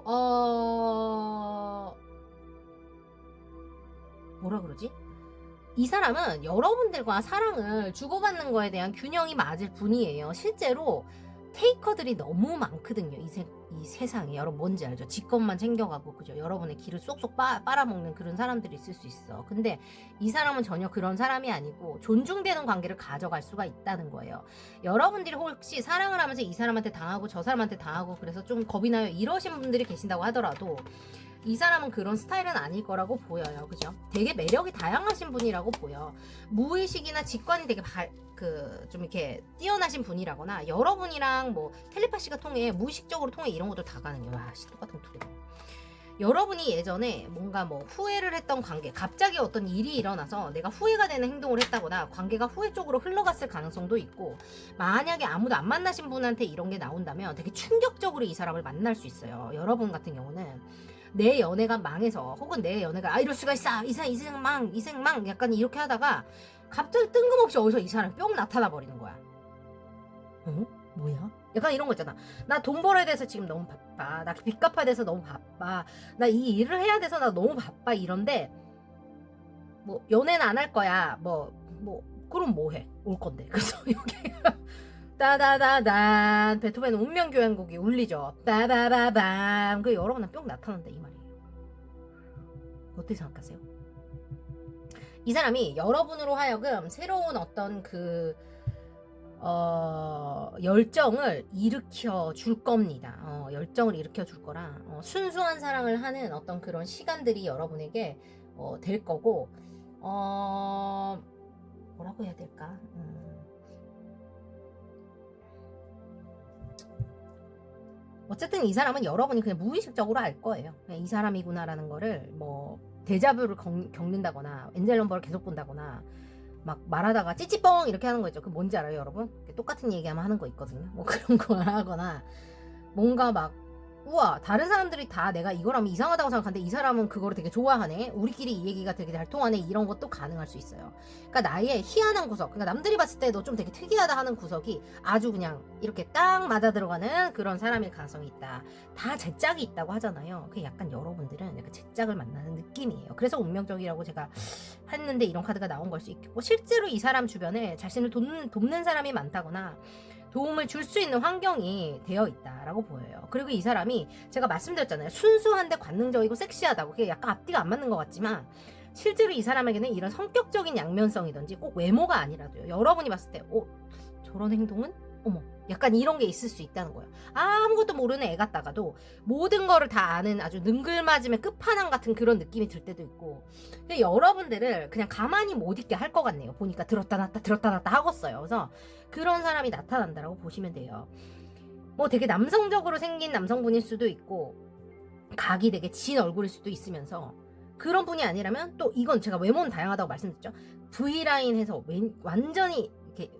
뭐라 그러지? 이 사람은 여러분들과 사랑을 주고받는 거에 대한 균형이 맞을 분이에요. 실제로 테이커들이 너무 많거든요. 이 세상에. 여러분 뭔지 알죠? 지 것만 챙겨가고, 그죠? 여러분의 길을 쏙쏙 빨아먹는 그런 사람들이 있을 수 있어. 근데 이 사람은 전혀 그런 사람이 아니고 존중되는 관계를 가져갈 수가 있다는 거예요. 여러분들이 혹시 사랑을 하면서 이 사람한테 당하고 저 사람한테 당하고 그래서 좀 겁이 나요 이러신 분들이 계신다고 하더라도 이 사람은 그런 스타일은 아닐 거라고 보여요. 그죠? 되게 매력이 다양하신 분이라고 보여. 무의식이나 직관이 되게 좀 이렇게 뛰어나신 분이라거나 여러분이랑 뭐 텔레파시가 통해, 무의식적으로 통해 이런 것도 다 가능해요. 와, 똑같은 둘이. 여러분이 예전에 뭔가 뭐 후회를 했던 관계, 갑자기 어떤 일이 일어나서 내가 후회가 되는 행동을 했다거나 관계가 후회 쪽으로 흘러갔을 가능성도 있고, 만약에 아무도 안 만나신 분한테 이런 게 나온다면 되게 충격적으로 이 사람을 만날 수 있어요. 여러분 같은 경우는 내 연애가 망해서, 혹은 내 연애가 이럴 수가 있어, 이 생망 약간 이렇게 하다가 갑자기 뜬금없이 어디서 이 사람이 뿅 나타나 버리는 거야. 뭐야? 약간 이런 거 있잖아. 나 돈 벌어야 돼서 지금 너무 바빠. 나 빚 갚아야 돼서 너무 바빠. 나 이 일을 해야 돼서 나 너무 바빠. 이런데 뭐 연애는 안 할 거야. 그럼 뭐 해? 올 건데. 그래서 여기 따다다단 베토벤 운명교향곡이 울리죠. 따다다단. 그 여러분은 뿅 나타난다 이 말이에요. 어떻게 생각하세요? 이 사람이 여러분으로 하여금 새로운 어떤 열정을 일으켜 줄 겁니다. 열정을 일으켜 줄 거라 순수한 사랑을 하는 어떤 그런 시간들이 여러분에게 될 거고, 뭐라고 해야 될까? 어쨌든 이 사람은 여러분이 그냥 무의식적으로 알 거예요. 그냥 이 사람이구나라는 거를 뭐 데자뷰를 겪는다거나 엔젤 넘버를 계속 본다거나 막 말하다가 찌찌뻥 이렇게 하는 거 있죠. 그 뭔지 알아요, 여러분? 똑같은 얘기하면 하는 거 있거든요. 뭐 그런 거 하거나 뭔가 막 우와, 다른 사람들이 다 내가 이거라면 이상하다고 생각하는데 이 사람은 그거를 되게 좋아하네, 우리끼리 이 얘기가 되게 잘 통하네, 이런 것도 가능할 수 있어요. 그러니까 나의 희한한 구석, 그러니까 남들이 봤을 때 너 좀 되게 특이하다 하는 구석이 아주 그냥 이렇게 딱 맞아 들어가는 그런 사람일 가능성이 있다. 다 제 짝이 있다고 하잖아요. 그게 약간 여러분들은 약간 제 짝을 만나는 느낌이에요. 그래서 운명적이라고 제가 했는데 이런 카드가 나온 걸 수 있겠고, 실제로 이 사람 주변에 자신을 돕는 사람이 많다거나 도움을 줄 수 있는 환경이 되어 있다라고 보여요. 그리고 이 사람이 제가 말씀드렸잖아요. 순수한데 관능적이고 섹시하다고. 그게 약간 앞뒤가 안 맞는 것 같지만 실제로 이 사람에게는 이런 성격적인 양면성이든지 꼭 외모가 아니라도요, 여러분이 봤을 때 저런 행동은? 어머, 약간 이런 게 있을 수 있다는 거예요. 아무것도 모르는 애 같다가도 모든 거를 다 아는 아주 능글맞음의 끝판왕 같은 그런 느낌이 들 때도 있고, 근데 여러분들을 그냥 가만히 못 있게 할 것 같네요. 보니까 들었다 놨다 하겠어요. 그래서 그런 사람이 나타난다라고 보시면 돼요. 뭐 되게 남성적으로 생긴 남성분일 수도 있고 각이 되게 진 얼굴일 수도 있으면서, 그런 분이 아니라면 또 이건 제가 외모는 다양하다고 말씀드렸죠. V라인에서 완전히 이렇게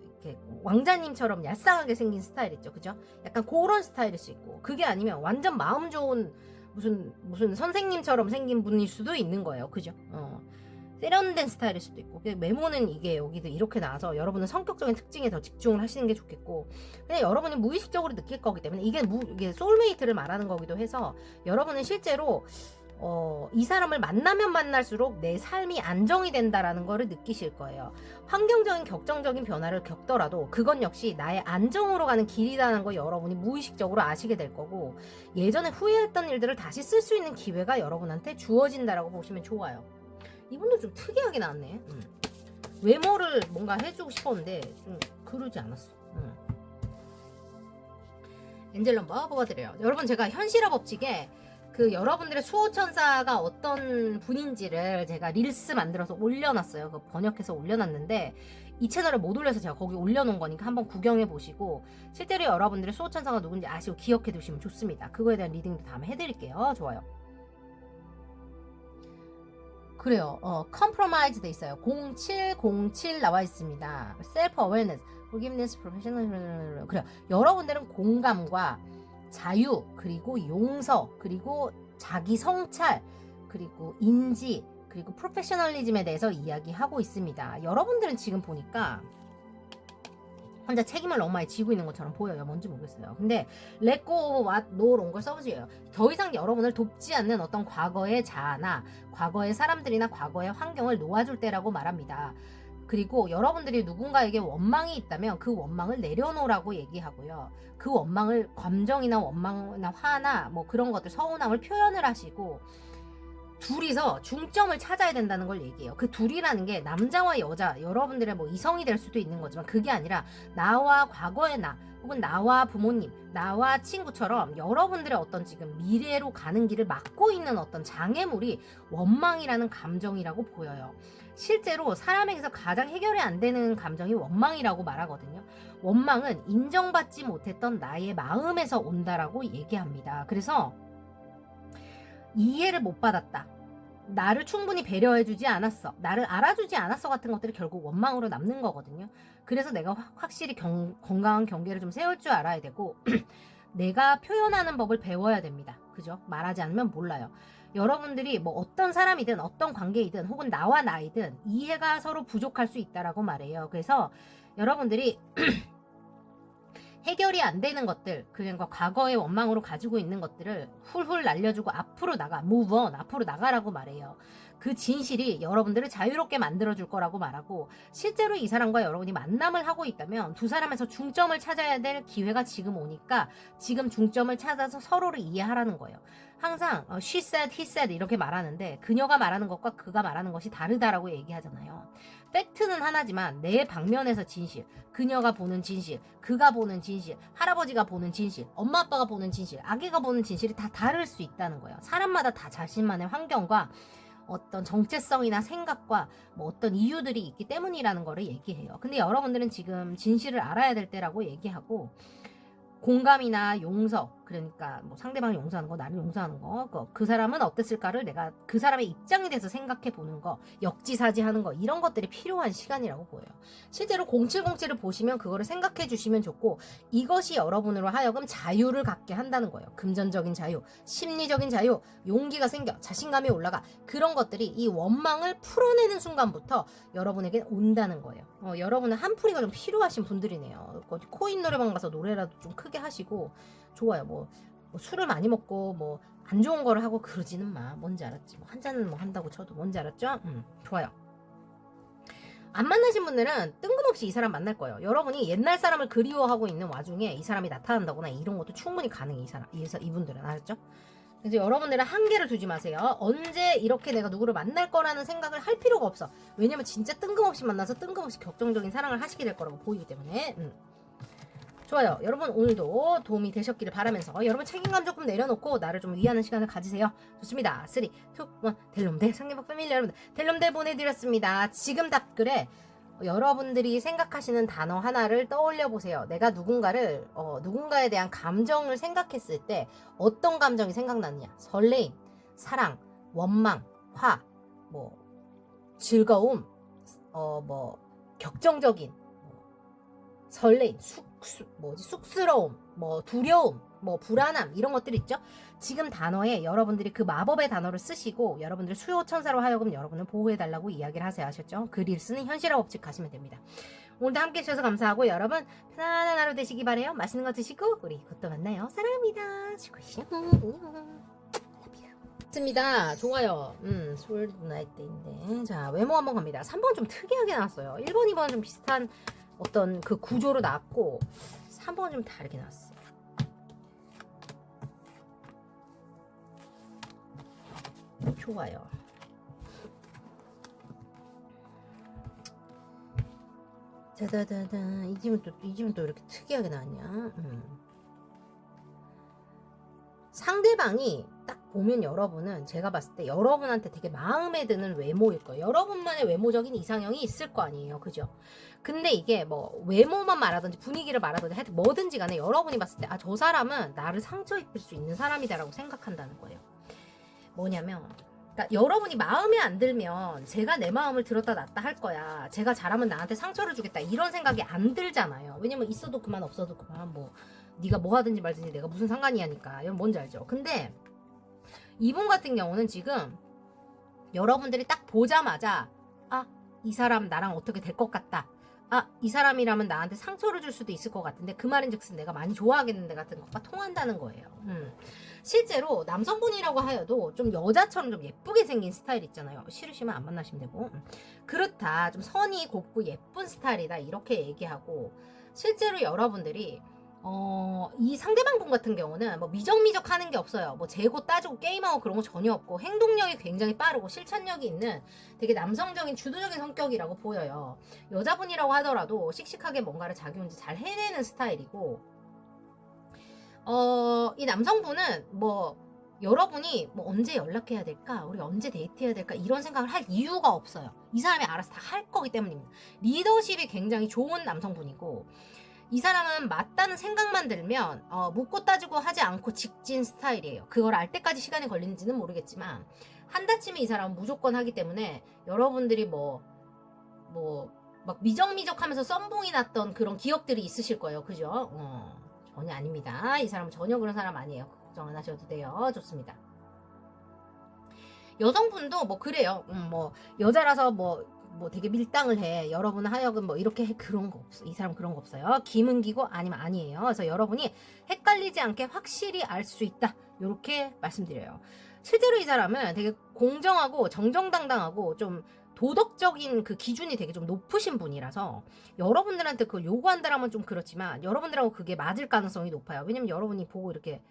왕자님처럼 얄쌍하게 생긴 스타일 있죠, 그죠? 약간 그런 스타일일 수 있고, 그게 아니면 완전 마음 좋은 무슨 선생님처럼 생긴 분일 수도 있는 거예요, 그죠? 세련된 스타일일 수도 있고. 외모는 이게 여기도 이렇게 나와서 여러분은 성격적인 특징에 더 집중을 하시는 게 좋겠고, 그냥 여러분이 무의식적으로 느낄 거기 때문에 이게 소울메이트를 말하는 거기도 해서 여러분은 실제로 이 사람을 만나면 만날수록 내 삶이 안정이 된다라는 거를 느끼실 거예요. 환경적인 격정적인 변화를 겪더라도 그건 역시 나의 안정으로 가는 길이라는 거 여러분이 무의식적으로 아시게 될 거고, 예전에 후회했던 일들을 다시 쓸 수 있는 기회가 여러분한테 주어진다라고 보시면 좋아요. 이분도 좀 특이하게 나왔네. 외모를 뭔가 해주고 싶었는데 좀 그러지 않았어. 엔젤 넘버 뽑아드려요. 여러분, 제가 현실화 법칙에 그 여러분들의 수호천사가 어떤 분인지를 제가 릴스 만들어서 올려놨어요. 그 번역해서 올려놨는데 이 채널에 못 올려서 제가 거기 올려놓은 거니까 한번 구경해 보시고 실제로 여러분들의 수호천사가 누군지 아시고 기억해 두시면 좋습니다. 그거에 대한 리딩도 다음에 해드릴게요. 좋아요. 그래요. compromise 돼 있어요. 0707 나와 있습니다. self awareness, forgiveness, professional. 그래요. 여러분들은 공감과 자유, 그리고 용서, 그리고 자기 성찰, 그리고 인지, 그리고 프로페셔널리즘에 대해서 이야기하고 있습니다. 여러분들은 지금 보니까 혼자 책임을 너무 많이 지고 있는 것처럼 보여요. 뭔지 모르겠어요. 근데 let go of what no longer serves you. 더 이상 여러분을 돕지 않는 어떤 과거의 자아나 과거의 사람들이나 과거의 환경을 놓아줄 때라고 말합니다. 그리고 여러분들이 누군가에게 원망이 있다면 그 원망을 내려놓으라고 얘기하고요. 그 원망을 감정이나 원망이나 화나 뭐 그런 것들, 서운함을 표현을 하시고 둘이서 중점을 찾아야 된다는 걸 얘기해요. 그 둘이라는 게 남자와 여자, 여러분들의 뭐 이성이 될 수도 있는 거지만 그게 아니라 나와 과거의 나, 혹은 나와 부모님, 나와 친구처럼 여러분들의 어떤 지금 미래로 가는 길을 막고 있는 어떤 장애물이 원망이라는 감정이라고 보여요. 실제로 사람에게서 가장 해결이 안 되는 감정이 원망이라고 말하거든요. 원망은 인정받지 못했던 나의 마음에서 온다라고 얘기합니다. 그래서 이해를 못 받았다, 나를 충분히 배려해주지 않았어, 나를 알아주지 않았어 같은 것들이 결국 원망으로 남는 거거든요. 그래서 내가 확실히 건강한 경계를 좀 세울 줄 알아야 되고 내가 표현하는 법을 배워야 됩니다. 그죠? 말하지 않으면 몰라요. 여러분들이 뭐 어떤 사람이든 어떤 관계이든 혹은 나와 나이든 이해가 서로 부족할 수 있다라고 말해요. 그래서 여러분들이 해결이 안 되는 것들, 그러니까 과거의 원망으로 가지고 있는 것들을 훌훌 날려주고 앞으로 나가, move on, 앞으로 나가라고 말해요. 그 진실이 여러분들을 자유롭게 만들어줄 거라고 말하고, 실제로 이 사람과 여러분이 만남을 하고 있다면 두 사람에서 중점을 찾아야 될 기회가 지금 오니까 지금 중점을 찾아서 서로를 이해하라는 거예요. 항상 she said, he said 이렇게 말하는데 그녀가 말하는 것과 그가 말하는 것이 다르다라고 얘기하잖아요. 팩트는 하나지만 내 방면에서 진실, 그녀가 보는 진실, 그가 보는 진실, 할아버지가 보는 진실, 엄마 아빠가 보는 진실, 아기가 보는 진실이 다 다를 수 있다는 거예요. 사람마다 다 자신만의 환경과 어떤 정체성이나 생각과 뭐 어떤 이유들이 있기 때문이라는 거를 얘기해요. 근데 여러분들은 지금 진실을 알아야 될 때라고 얘기하고, 공감이나 용서, 그러니까 뭐 상대방을 용서하는 거, 나를 용서하는 거, 그 사람은 어땠을까를 내가 그 사람의 입장에 대해서 생각해 보는 거, 역지사지하는 거, 이런 것들이 필요한 시간이라고 보여요. 실제로 0707을 보시면 그거를 생각해 주시면 좋고, 이것이 여러분으로 하여금 자유를 갖게 한다는 거예요. 금전적인 자유, 심리적인 자유, 용기가 생겨, 자신감이 올라가, 그런 것들이 이 원망을 풀어내는 순간부터 여러분에게 온다는 거예요. 여러분은 한풀이가 좀 필요하신 분들이네요. 코인 노래방 가서 노래라도 좀 크게 하시고, 좋아요. 뭐 술을 많이 먹고 뭐 안 좋은 거를 하고 그러지는 마. 뭔지 알았지? 뭐 한 잔은 뭐 한다고 쳐도 뭔지 알았죠? 좋아요. 안 만나신 분들은 뜬금없이 이 사람 만날 거예요. 여러분이 옛날 사람을 그리워하고 있는 와중에 이 사람이 나타난다거나 이런 것도 충분히 가능해. 이분들은. 알았죠? 그래서 여러분들은 한계를 두지 마세요. 언제 이렇게 내가 누구를 만날 거라는 생각을 할 필요가 없어. 왜냐면 진짜 뜬금없이 만나서 뜬금없이 격정적인 사랑을 하시게 될 거라고 보이기 때문에. 좋아요. 여러분, 오늘도 도움이 되셨기를 바라면서 여러분 책임감 조금 내려놓고 나를 좀 위하는 시간을 가지세요. 좋습니다. 3, 2, 1 델롬대 상계복 패밀리 여러분들, 델롬대 보내드렸습니다. 지금 답글에 여러분들이 생각하시는 단어 하나를 떠올려 보세요. 내가 누군가를 누군가에 대한 감정을 생각했을 때 어떤 감정이 생각나느냐. 설레임, 사랑, 원망, 화, 뭐 즐거움, 뭐 격정적인, 설레임, 쑥스러움, 뭐 두려움, 뭐 불안함, 이런 것들 있죠. 지금 단어에 여러분들이 그 마법의 단어를 쓰시고 여러분들 수호천사로 하여금 여러분을 보호해달라고 이야기를 하세요. 아셨죠? 글을 쓰는 현실화 법칙 가시면 됩니다. 오늘도 함께 해주셔서 감사하고 여러분 편안한 하루 되시기 바래요. 맛있는 거 드시고 우리 곧 또 만나요. 사랑합니다. 수고하세요. 좋습니다. 좋아요. 솔드 나이트인데. 자, 외모 한번 갑니다. 3번 좀 특이하게 나왔어요. 1번, 2번 좀 비슷한 어떤 그 구조로 나왔고, 3번 좀 다르게 나왔어. 좋아요. 짜다다다. 이 집은 또 이렇게 특이하게 나왔냐? 상대방이 딱 보면 여러분은 제가 봤을 때 여러분한테 되게 마음에 드는 외모일 거예요. 여러분만의 외모적인 이상형이 있을 거 아니에요. 그죠? 근데 이게 뭐 외모만 말하든지 분위기를 말하든지 하여튼 뭐든지 간에 여러분이 봤을 때 아, 저 사람은 나를 상처 입힐 수 있는 사람이다라고 생각한다는 거예요. 뭐냐면 그러니까 여러분이 마음에 안 들면 제가 내 마음을 들었다 놨다 할 거야. 제가 잘하면 나한테 상처를 주겠다. 이런 생각이 안 들잖아요. 왜냐면 있어도 그만 없어도 그만 뭐 네가 뭐 하든지 말든지 내가 무슨 상관이야니까. 이건 뭔지 알죠? 근데 이분 같은 경우는 지금 여러분들이 딱 보자마자 아, 이 사람 나랑 어떻게 될 것 같다. 아, 이 사람이라면 나한테 상처를 줄 수도 있을 것 같은데 그 말인즉슨 내가 많이 좋아하겠는데 같은 것과 통한다는 거예요. 실제로 남성분이라고 하여도 좀 여자처럼 좀 예쁘게 생긴 스타일 있잖아요. 싫으시면 안 만나시면 되고 그렇다. 좀 선이 곱고 예쁜 스타일이다. 이렇게 얘기하고 실제로 여러분들이 이 상대방 분 같은 경우는 뭐 미적미적 하는 게 없어요. 뭐 재고 따지고 게임하고 그런 거 전혀 없고 행동력이 굉장히 빠르고 실천력이 있는 되게 남성적인 주도적인 성격이라고 보여요. 여자분이라고 하더라도 씩씩하게 뭔가를 자기 혼자 잘 해내는 스타일이고 이 남성분은 뭐 여러분이 뭐 언제 연락해야 될까? 우리 언제 데이트해야 될까? 이런 생각을 할 이유가 없어요. 이 사람이 알아서 다 할 거기 때문입니다. 리더십이 굉장히 좋은 남성분이고 이 사람은 맞다는 생각만 들면 묻고 따지고 하지 않고 직진 스타일이에요. 그걸 알 때까지 시간이 걸리는지는 모르겠지만 한다치면 이 사람은 무조건 하기 때문에 여러분들이 뭐 막 미적미적 하면서 썸봉이 났던 그런 기억들이 있으실 거예요. 그죠? 전혀 아닙니다. 이 사람은 전혀 그런 사람 아니에요. 걱정 안 하셔도 돼요. 좋습니다. 여성분도 뭐 그래요. 뭐 여자라서 뭐 되게 밀당을 해. 여러분 하여금 뭐 이렇게 해. 그런 거 없어. 이 사람 그런 거 없어요. 기문기고 아니면 아니에요. 그래서 여러분이 헷갈리지 않게 확실히 알 수 있다. 이렇게 말씀드려요. 실제로 이 사람은 되게 공정하고 정정당당하고 좀 도덕적인 그 기준이 되게 좀 높으신 분이라서 여러분들한테 그걸 요구한다라면 좀 그렇지만 여러분들하고 그게 맞을 가능성이 높아요. 왜냐면 여러분이 보고 이렇게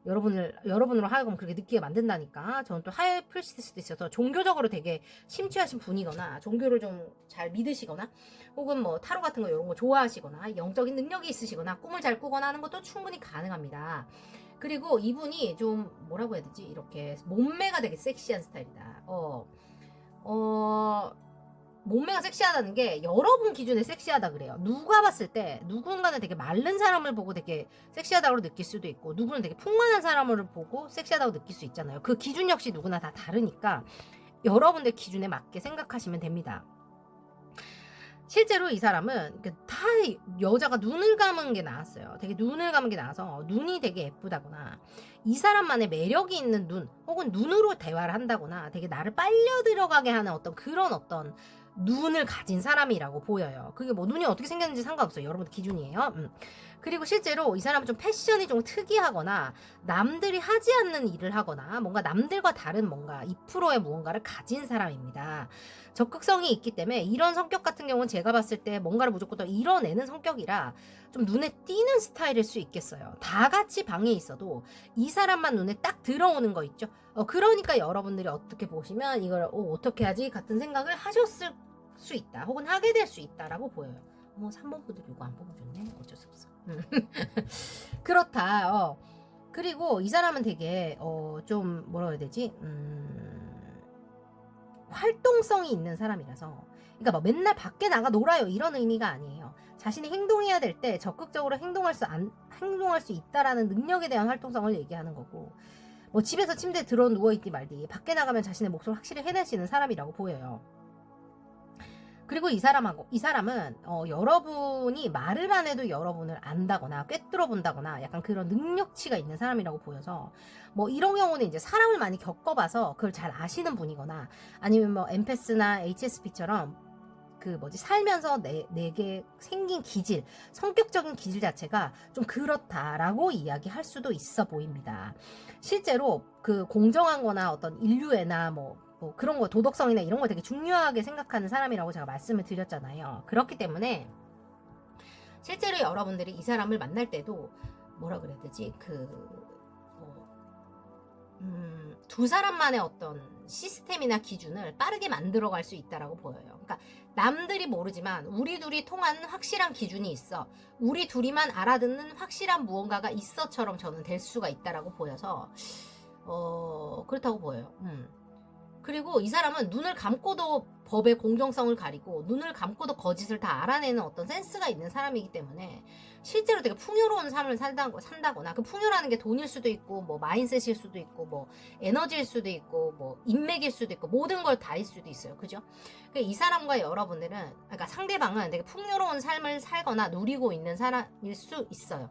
여러분으로 하여금 그렇게 느끼게 만든다니까. 저는 또 하이플리시일 수도 있어서 종교적으로 되게 심취하신 분이거나 종교를 좀 잘 믿으시거나 혹은 뭐 타로 같은 거 이런 거 좋아하시거나 영적인 능력이 있으시거나 꿈을 잘 꾸거나 하는 것도 충분히 가능합니다. 그리고 이분이 좀 뭐라고 해야 되지? 이렇게 몸매가 되게 섹시한 스타일이다. 몸매가 섹시하다는 게 여러분 기준에 섹시하다 그래요. 누가 봤을 때 누군가는 되게 마른 사람을 보고 되게 섹시하다고 느낄 수도 있고 누구는 되게 풍만한 사람을 보고 섹시하다고 느낄 수 있잖아요. 그 기준 역시 누구나 다 다르니까 여러분들 기준에 맞게 생각하시면 됩니다. 실제로 이 사람은 다 여자가 눈을 감은 게 나왔어요. 되게 눈을 감은 게 나와서 눈이 되게 예쁘다거나 이 사람만의 매력이 있는 눈 혹은 눈으로 대화를 한다거나 되게 나를 빨려 들어가게 하는 어떤 눈을 가진 사람이라고 보여요. 그게 뭐 눈이 어떻게 생겼는지 상관없어요. 여러분들 기준이에요. 그리고 실제로 이 사람은 좀 패션이 좀 특이하거나 남들이 하지 않는 일을 하거나 뭔가 남들과 다른 뭔가 2%의 무언가를 가진 사람입니다. 적극성이 있기 때문에 이런 성격 같은 경우는 제가 봤을 때 뭔가를 무조건 더 이뤄내는 성격이라 좀 눈에 띄는 스타일일 수 있겠어요. 다 같이 방에 있어도 이 사람만 눈에 딱 들어오는 거 있죠. 그러니까 여러분들이 어떻게 보시면 이걸 어떻게 하지 같은 생각을 하셨을 수 있다. 혹은 하게 될 수 있다라고 보여요. 3번 분들 이거 안 뽑아줬네. 어쩔 수 없어. 그렇다. 그리고 이 사람은 되게 좀 뭐라고 해야 되지? 활동성이 있는 사람이라서 그러니까 뭐 맨날 밖에 나가 놀아요 이런 의미가 아니에요. 자신이 행동해야 될 때 적극적으로 행동할 수 있다라는 능력에 대한 활동성을 얘기하는 거고 뭐 집에서 침대에 들어 누워있디 말디 밖에 나가면 자신의 몫을 확실히 해낼 수 있는 사람이라고 보여요. 그리고 이 사람은 여러분이 말을 안 해도 여러분을 안다거나 꿰뚫어 본다거나 약간 그런 능력치가 있는 사람이라고 보여서 뭐 이런 경우는 이제 사람을 많이 겪어봐서 그걸 잘 아시는 분이거나 아니면 뭐 엠패스나 HSP처럼 살면서 내게 생긴 기질, 성격적인 기질 자체가 좀 그렇다라고 이야기할 수도 있어 보입니다. 실제로 그 공정한 거나 어떤 인류애나 뭐 그런 거, 도덕성이나 이런 거 되게 중요하게 생각하는 사람이라고 제가 말씀을 드렸잖아요. 그렇기 때문에 실제로 여러분들이 이 사람을 만날 때도 뭐라 그래야 되지? 두 사람만의 어떤 시스템이나 기준을 빠르게 만들어갈 수 있다라고 보여요. 그러니까 남들이 모르지만 우리 둘이 통하는 확실한 기준이 있어. 우리 둘이만 알아듣는 확실한 무언가가 있어처럼 저는 될 수가 있다라고 보여서 그렇다고 보여요. 그리고 이 사람은 눈을 감고도 법의 공정성을 가리고 눈을 감고도 거짓을 다 알아내는 어떤 센스가 있는 사람이기 때문에 실제로 되게 풍요로운 삶을 산다거나 그 풍요라는 게 돈일 수도 있고 뭐 마인셋일 수도 있고 뭐 에너지일 수도 있고 뭐 인맥일 수도 있고 모든 걸 다일 수도 있어요. 그죠? 그러니까 이 사람과 여러분들은 그러니까 상대방은 되게 풍요로운 삶을 살거나 누리고 있는 사람일 수 있어요.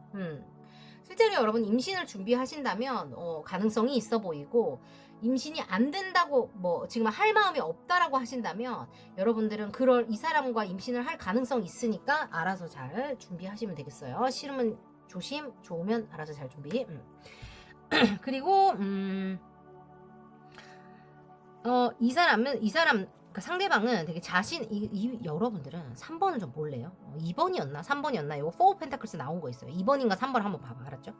실제로 여러분 임신을 준비하신다면 가능성이 있어 보이고 임신이 안 된다고 지금 할 마음이 없다라고 하신다면 여러분들은 이 사람과 임신을 할 가능성이 있으니까 알아서 잘 준비하시면 되겠어요. 싫으면 조심, 좋으면 알아서 잘 준비. 그리고 이 사람 그러니까 상대방은 되게 여러분들은 3번은 좀 몰래요. 2번이었나 3번이었나 이거 4 펜타클스 나온 거 있어요. 2번인가 3번 한번 봐봐. 알았죠?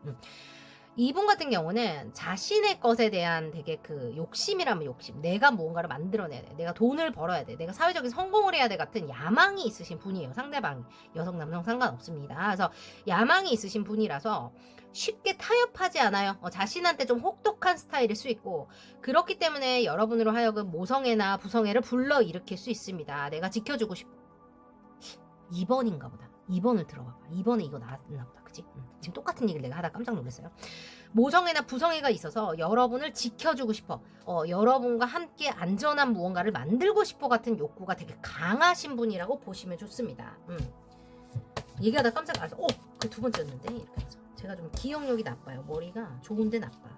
이분 같은 경우는 자신의 것에 대한 되게 욕심이라면 욕심. 내가 무언가를 만들어내야 돼. 내가 돈을 벌어야 돼. 내가 사회적인 성공을 해야 돼 같은 야망이 있으신 분이에요. 상대방이. 여성, 남성 상관없습니다. 그래서 야망이 있으신 분이라서 쉽게 타협하지 않아요. 자신한테 좀 혹독한 스타일일 수 있고 그렇기 때문에 여러분으로 하여금 모성애나 부성애를 불러일으킬 수 있습니다. 내가 지켜주고 싶어. 2번인가 보다. 2번을 들어봐봐. 2번에 이거 나왔나 보다. 그치? 지금 똑같은 얘기를 내가 하다 깜짝 놀랐어요. 모성애나 부성애가 있어서 여러분을 지켜주고 싶어. 여러분과 함께 안전한 무언가를 만들고 싶어 같은 욕구가 되게 강하신 분이라고 보시면 좋습니다. 얘기하다 깜짝 놀랐어. 그 두 번째였는데 이렇게 해서. 제가 좀 기억력이 나빠요. 머리가 좋은데 나빠.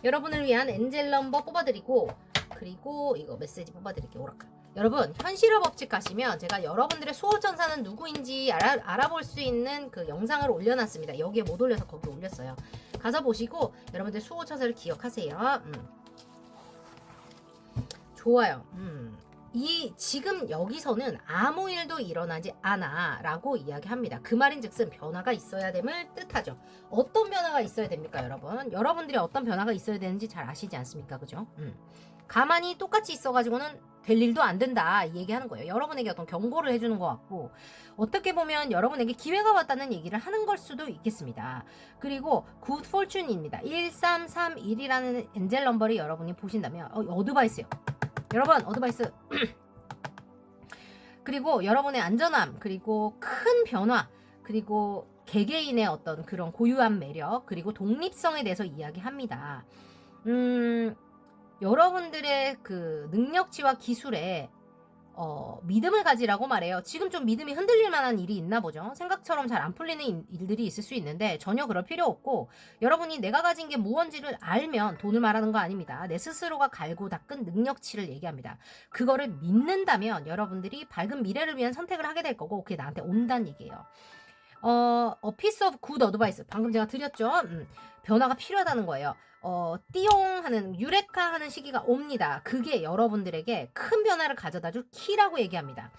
여러분을 위한 엔젤 넘버 뽑아드리고 그리고 이거 메시지 뽑아드릴게요. 오라클. 여러분 현실화 법칙 가시면 제가 여러분들의 수호천사는 누구인지 알아볼 수 있는 그 영상을 올려놨습니다. 여기에 못 올려서 거기 올렸어요. 가서 보시고 여러분들 수호천사를 기억하세요. 좋아요. 지금 여기서는 아무 일도 일어나지 않아 라고 이야기합니다. 그 말인즉슨 변화가 있어야 됨을 뜻하죠. 어떤 변화가 있어야 됩니까 여러분? 여러분들이 어떤 변화가 있어야 되는지 잘 아시지 않습니까? 그죠? 가만히 똑같이 있어가지고는 될 일도 안 된다 이 얘기하는 거예요. 여러분에게 어떤 경고를 해주는 것 같고 어떻게 보면 여러분에게 기회가 왔다는 얘기를 하는 걸 수도 있겠습니다. 그리고 굿 포춘입니다. 1331이라는 엔젤 넘버를 여러분이 보신다면 어드바이스요. 여러분 어드바이스 그리고 여러분의 안전함 그리고 큰 변화 그리고 개개인의 어떤 그런 고유한 매력 그리고 독립성에 대해서 이야기합니다. 여러분들의 그 능력치와 기술에 믿음을 가지라고 말해요. 지금 좀 믿음이 흔들릴 만한 일이 있나 보죠. 생각처럼 잘 안 풀리는 일들이 있을 수 있는데 전혀 그럴 필요 없고 여러분이 내가 가진 게 무언지를 알면 돈을 말하는 거 아닙니다. 내 스스로가 갈고 닦은 능력치를 얘기합니다. 그거를 믿는다면 여러분들이 밝은 미래를 위한 선택을 하게 될 거고 그게 나한테 온다는 얘기예요. piece of good advice. 방금 제가 드렸죠? 변화가 필요하다는 거예요. 띠용 하는, 유레카 하는 시기가 옵니다. 그게 여러분들에게 큰 변화를 가져다 줄 키라고 얘기합니다.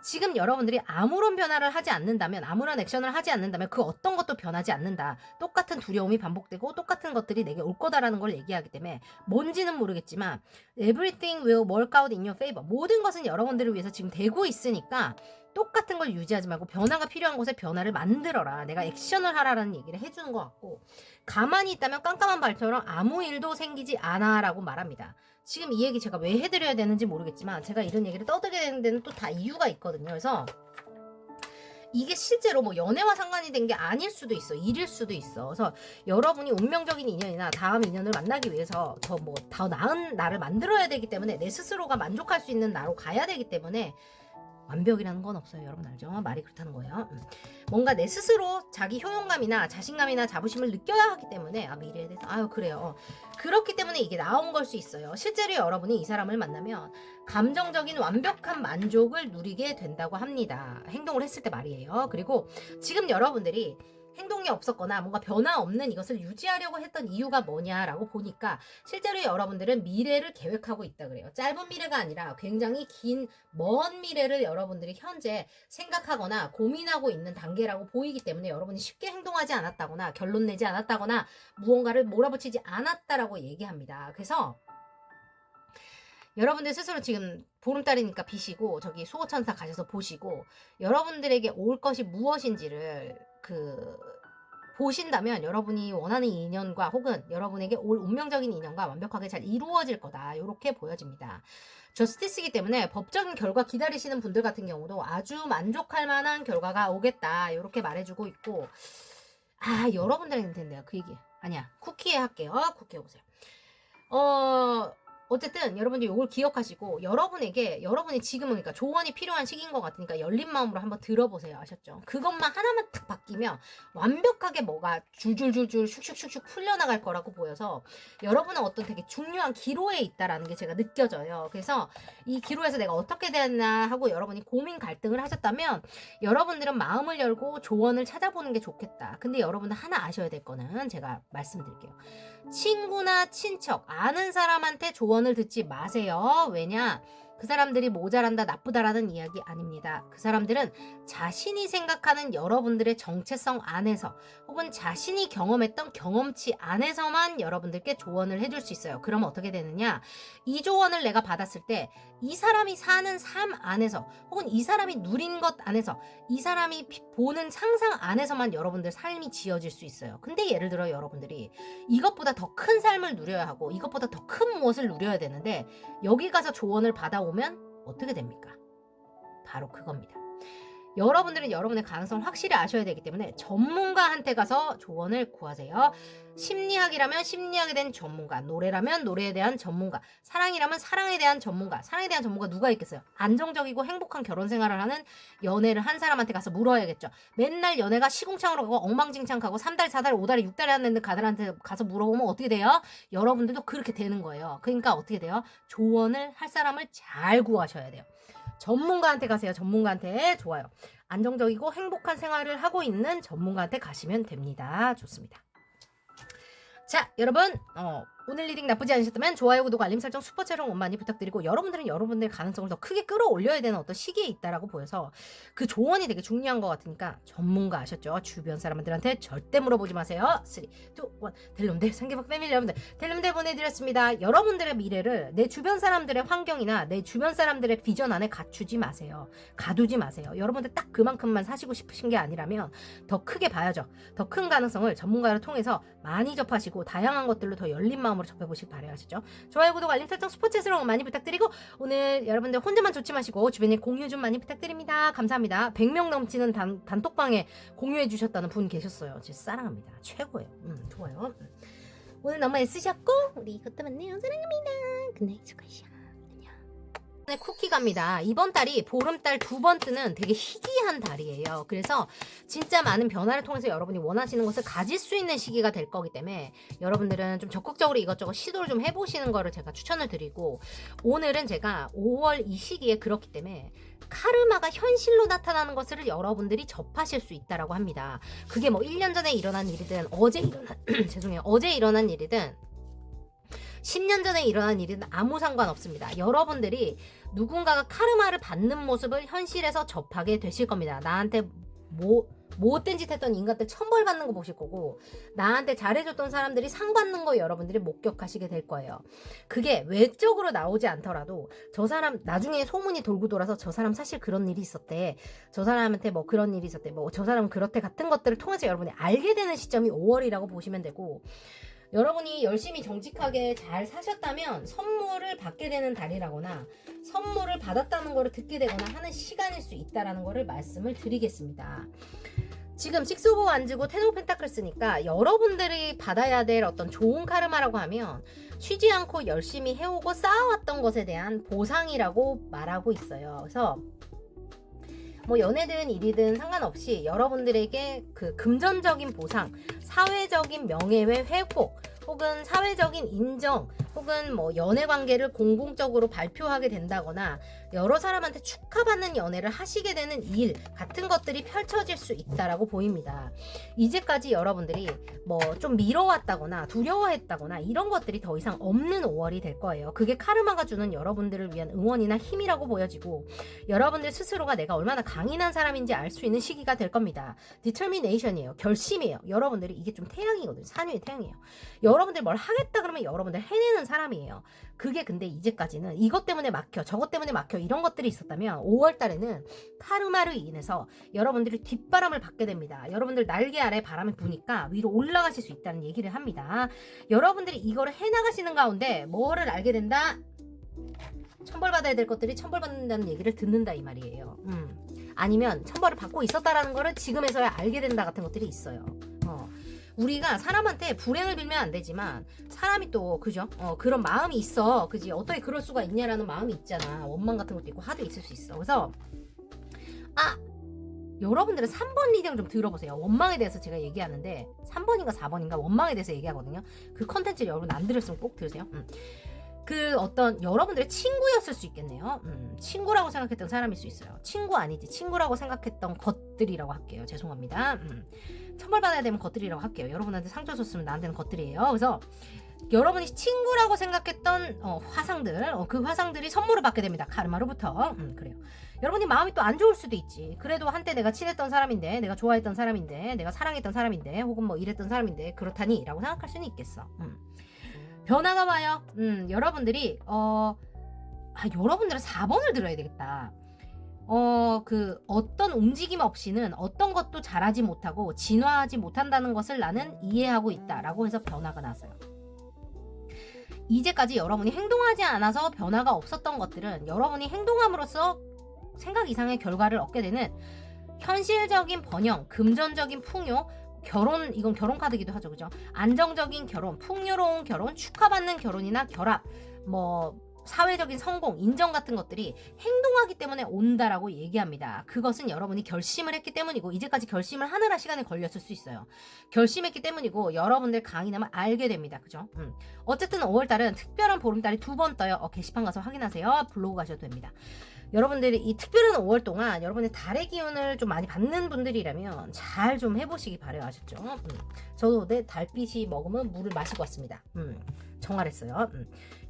지금 여러분들이 아무런 변화를 하지 않는다면, 아무런 액션을 하지 않는다면 그 어떤 것도 변하지 않는다. 똑같은 두려움이 반복되고 똑같은 것들이 내게 올 거다라는 걸 얘기하기 때문에 뭔지는 모르겠지만 everything will work out in your favor. 모든 것은 여러분들을 위해서 지금 되고 있으니까 똑같은 걸 유지하지 말고 변화가 필요한 곳에 변화를 만들어라. 내가 액션을 하라라는 얘기를 해주는 것 같고 가만히 있다면 깜깜한 발처럼 아무 일도 생기지 않아 라고 말합니다. 지금 이 얘기 제가 왜 해드려야 되는지 모르겠지만 제가 이런 얘기를 떠들게 되는 데는 또 다 이유가 있거든요. 그래서 이게 실제로 뭐 연애와 상관이 된 게 아닐 수도 있어. 일일 수도 있어. 그래서 여러분이 운명적인 인연이나 다음 인연을 만나기 위해서 더 나은 나를 만들어야 되기 때문에 내 스스로가 만족할 수 있는 나로 가야 되기 때문에 완벽이라는 건 없어요. 여러분 알죠? 말이 그렇다는 거예요. 뭔가 내 스스로 자기 효용감이나 자신감이나 자부심을 느껴야 하기 때문에 미래에 대해서 아유 그래요. 그렇기 때문에 이게 나온 걸 수 있어요. 실제로 여러분이 이 사람을 만나면 감정적인 완벽한 만족을 누리게 된다고 합니다. 행동을 했을 때 말이에요. 그리고 지금 여러분들이 행동이 없었거나 뭔가 변화 없는 이것을 유지하려고 했던 이유가 뭐냐라고 보니까 실제로 여러분들은 미래를 계획하고 있다 그래요. 짧은 미래가 아니라 굉장히 긴 먼 미래를 여러분들이 현재 생각하거나 고민하고 있는 단계라고 보이기 때문에 여러분이 쉽게 행동하지 않았다거나 결론 내지 않았다거나 무언가를 몰아붙이지 않았다라고 얘기합니다. 그래서 여러분들 스스로 지금 보름달이니까 비시고 저기 수호천사 가셔서 보시고 여러분들에게 올 것이 무엇인지를 보신다면 여러분이 원하는 인연과 혹은 여러분에게 올 운명적인 인연과 완벽하게 잘 이루어질 거다. 이렇게 보여집니다. 저스티스이기 때문에 법적인 결과 기다리시는 분들 같은 경우도 아주 만족할 만한 결과가 오겠다. 이렇게 말해주고 있고 여러분들한테 텐데요. 그 얘기 아니야. 쿠키에 할게요. 쿠키에 오세요. 어쨌든 여러분들 이걸 기억하시고 여러분이 지금은 그러니까 조언이 필요한 시기인 것 같으니까 열린 마음으로 한번 들어보세요. 아셨죠? 그것만 하나만 딱 바뀌면 완벽하게 뭐가 줄줄줄줄 슉슉슉슉 풀려나갈 거라고 보여서 여러분은 어떤 되게 중요한 기로에 있다라는 게 제가 느껴져요. 그래서 이 기로에서 내가 어떻게 되나 하고 여러분이 고민 갈등을 하셨다면 여러분들은 마음을 열고 조언을 찾아보는 게 좋겠다. 근데 여러분들 하나 아셔야 될 거는 제가 말씀드릴게요. 친구나 친척, 아는 사람한테 조언을 듣지 마세요. 왜냐? 그 사람들이 모자란다, 나쁘다라는 이야기 아닙니다. 그 사람들은 자신이 생각하는 여러분들의 정체성 안에서 혹은 자신이 경험했던 경험치 안에서만 여러분들께 조언을 해줄 수 있어요. 그러면 어떻게 되느냐? 이 조언을 내가 받았을 때 이 사람이 사는 삶 안에서 혹은 이 사람이 누린 것 안에서 이 사람이 보는 상상 안에서만 여러분들 삶이 지어질 수 있어요. 근데 예를 들어 여러분들이 이것보다 더 큰 삶을 누려야 하고 이것보다 더 큰 무엇을 누려야 되는데 여기 가서 조언을 받아오면 어떻게 됩니까? 바로 그겁니다. 여러분들은 여러분의 가능성을 확실히 아셔야 되기 때문에 전문가한테 가서 조언을 구하세요. 심리학이라면 심리학에 대한 전문가, 노래라면 노래에 대한 전문가, 사랑이라면 사랑에 대한 전문가, 사랑에 대한 전문가 누가 있겠어요? 안정적이고 행복한 결혼 생활을 하는 연애를 한 사람한테 가서 물어야겠죠. 맨날 연애가 시궁창으로 가고 엉망진창 가고 3달, 4달, 5달에 6달에 하는 가들한테 가서 물어보면 어떻게 돼요? 여러분들도 그렇게 되는 거예요. 그러니까 어떻게 돼요? 조언을 할 사람을 잘 구하셔야 돼요. 전문가한테 가세요. 전문가한테. 좋아요. 안정적이고 행복한 생활을 하고 있는 전문가한테 가시면 됩니다. 좋습니다. 자, 여러분 오늘 리딩 나쁘지 않으셨다면 좋아요, 구독, 알림 설정, 슈퍼챗을 많이 부탁드리고 여러분들은 여러분들의 가능성을 더 크게 끌어올려야 되는 어떤 시기에 있다라고 보여서 그 조언이 되게 중요한 것 같으니까 전문가 아셨죠? 주변 사람들한테 절대 물어보지 마세요. 3, 2, 1 델룸들, 상계박 패밀리 여러분들 델룸들 보내드렸습니다. 여러분들의 미래를 내 주변 사람들의 환경이나 내 주변 사람들의 비전 안에 갖추지 마세요. 가두지 마세요. 여러분들 딱 그만큼만 사시고 싶으신 게 아니라면 더 크게 봐야죠. 더 큰 가능성을 전문가를 통해서 많이 접하시고 다양한 것들로 더 열린 마음으로 접해보시기 바라요. 아시죠? 좋아요, 구독, 알림 설정, 스포츠스러운 많이 부탁드리고 오늘 여러분들 혼자만 좋지 마시고 주변에 공유 좀 많이 부탁드립니다. 감사합니다. 100명 넘치는 단톡방에 공유해 주셨다는 분 계셨어요. 진짜 사랑합니다. 최고예요. 좋아요. 오늘 너무 애쓰셨고 우리 이것도 만나요. 사랑합니다. 굿나잇, 수고하셨어요. 쿠키 갑니다. 이번 달이 보름달 2번 뜨는 되게 희귀한 달이에요. 그래서 진짜 많은 변화를 통해서 여러분이 원하시는 것을 가질 수 있는 시기가 될 거기 때문에 여러분들은 좀 적극적으로 이것저것 시도를 좀 해보시는 거를 제가 추천을 드리고 오늘은 제가 5월 이 시기에 그렇기 때문에 카르마가 현실로 나타나는 것을 여러분들이 접하실 수 있다라고 합니다. 그게 뭐 1년 전에 일어난 일이든 어제 일어난 일이든 10년 전에 일어난 일은 아무 상관없습니다. 여러분들이 누군가가 카르마를 받는 모습을 현실에서 접하게 되실 겁니다. 나한테 못된 짓 했던 인간들 천벌 받는 거 보실 거고 나한테 잘해줬던 사람들이 상 받는 거 여러분들이 목격하시게 될 거예요. 그게 외적으로 나오지 않더라도 저 사람 나중에 소문이 돌고 돌아서 저 사람 사실 그런 일이 있었대. 저 사람한테 뭐 그런 일이 있었대. 뭐 저 사람은 그렇대 같은 것들을 통해서 여러분이 알게 되는 시점이 5월이라고 보시면 되고 여러분이 열심히 정직하게 잘 사셨다면 선물을 받게 되는 달이라거나 선물을 받았다는 거를 듣게 되거나 하는 시간일 수 있다라는 거를 말씀을 드리겠습니다. 지금 식스 오브 완즈고 텐 오브 펜타클스니까 여러분들이 받아야 될 어떤 좋은 카르마라고 하면 쉬지 않고 열심히 해오고 쌓아왔던 것에 대한 보상이라고 말하고 있어요. 그래서 뭐 연애든 일이든 상관없이 여러분들에게 그 금전적인 보상, 사회적인 명예의 회복, 혹은 사회적인 인정, 혹은 뭐 연애 관계를 공공적으로 발표하게 된다거나 여러 사람한테 축하받는 연애를 하시게 되는 일 같은 것들이 펼쳐질 수 있다라고 보입니다. 이제까지 여러분들이 뭐 좀 미뤄왔다거나 두려워했다거나 이런 것들이 더 이상 없는 5월이 될 거예요. 그게 카르마가 주는 여러분들을 위한 응원이나 힘이라고 보여지고 여러분들 스스로가 내가 얼마나 강인한 사람인지 알 수 있는 시기가 될 겁니다. determination이에요. 결심이에요. 여러분들이 이게 좀 태양이거든요. 산유의 태양이에요. 여러분들 뭘 하겠다 그러면 여러분들 해내는 사람이에요. 그게 근데 이제까지는 이것 때문에 막혀 저것 때문에 막혀 이런 것들이 있었다면 5월 달에는 카르마로 인해서 여러분들이 뒷바람을 받게 됩니다. 여러분들 날개 아래 바람이 부니까 위로 올라가실 수 있다는 얘기를 합니다. 여러분들이 이거를 해나가시는 가운데 뭐를 알게 된다? 천벌받아야 될 것들이 천벌받는다는 얘기를 듣는다 이 말이에요. 아니면 천벌을 받고 있었다라는 거를 지금에서야 알게 된다 같은 것들이 있어요. 우리가 사람한테 불행을 빌면 안 되지만 사람이 또 그죠? 그런 마음이 있어. 그지? 어떻게 그럴 수가 있냐라는 마음이 있잖아. 원망 같은 것도 있고 화도 있을 수 있어. 그래서 여러분들은 3번 리딩을 좀 들어보세요. 원망에 대해서 제가 얘기하는데 3번인가 4번인가 원망에 대해서 얘기하거든요. 그 컨텐츠를 여러분 안 들으셨으면 꼭 들으세요. 그 어떤 여러분들의 친구였을 수 있겠네요. 친구라고 생각했던 사람일 수 있어요. 친구 아니지. 친구라고 생각했던 것들이라고 할게요. 죄송합니다. 천벌받아야 되는 것들이라고 할게요. 여러분한테 상처 줬으면 나한테는 것들이에요. 그래서 여러분이 친구라고 생각했던 화상들, 그 화상들이 선물을 받게 됩니다. 카르마로부터. 그래요. 여러분이 마음이 또 안 좋을 수도 있지. 그래도 한때 내가 친했던 사람인데, 내가 좋아했던 사람인데, 내가 사랑했던 사람인데, 혹은 뭐 이랬던 사람인데, 그렇다니? 라고 생각할 수는 있겠어. 변화가 와요. 여러분들이 여러분들은 4번을 들어야 되겠다. 그 어떤 움직임 없이는 어떤 것도 잘하지 못하고 진화하지 못한다는 것을 나는 이해하고 있다라고 해서 변화가 나서요. 이제까지 여러분이 행동하지 않아서 변화가 없었던 것들은 여러분이 행동함으로써 생각 이상의 결과를 얻게 되는 현실적인 번영, 금전적인 풍요, 결혼, 이건 결혼 카드기도 하죠. 그죠? 안정적인 결혼, 풍요로운 결혼, 축하받는 결혼이나 결합, 뭐 사회적인 성공, 인정 같은 것들이 행동하기 때문에 온다라고 얘기합니다. 그것은 여러분이 결심을 했기 때문이고 이제까지 결심을 하느라 시간이 걸렸을 수 있어요. 결심했기 때문이고 여러분들 강인함을 알게 됩니다. 그죠? 어쨌든 5월달은 특별한 보름달이 2번 떠요. 게시판 가서 확인하세요. 블로그 가셔도 됩니다. 여러분들이 이 특별한 5월 동안 여러분의 달의 기운을 좀 많이 받는 분들이라면 잘 좀 해보시기 바래요. 아셨죠? 저도 내 달빛이 먹으면 물을 마시고 왔습니다. 정화했어요.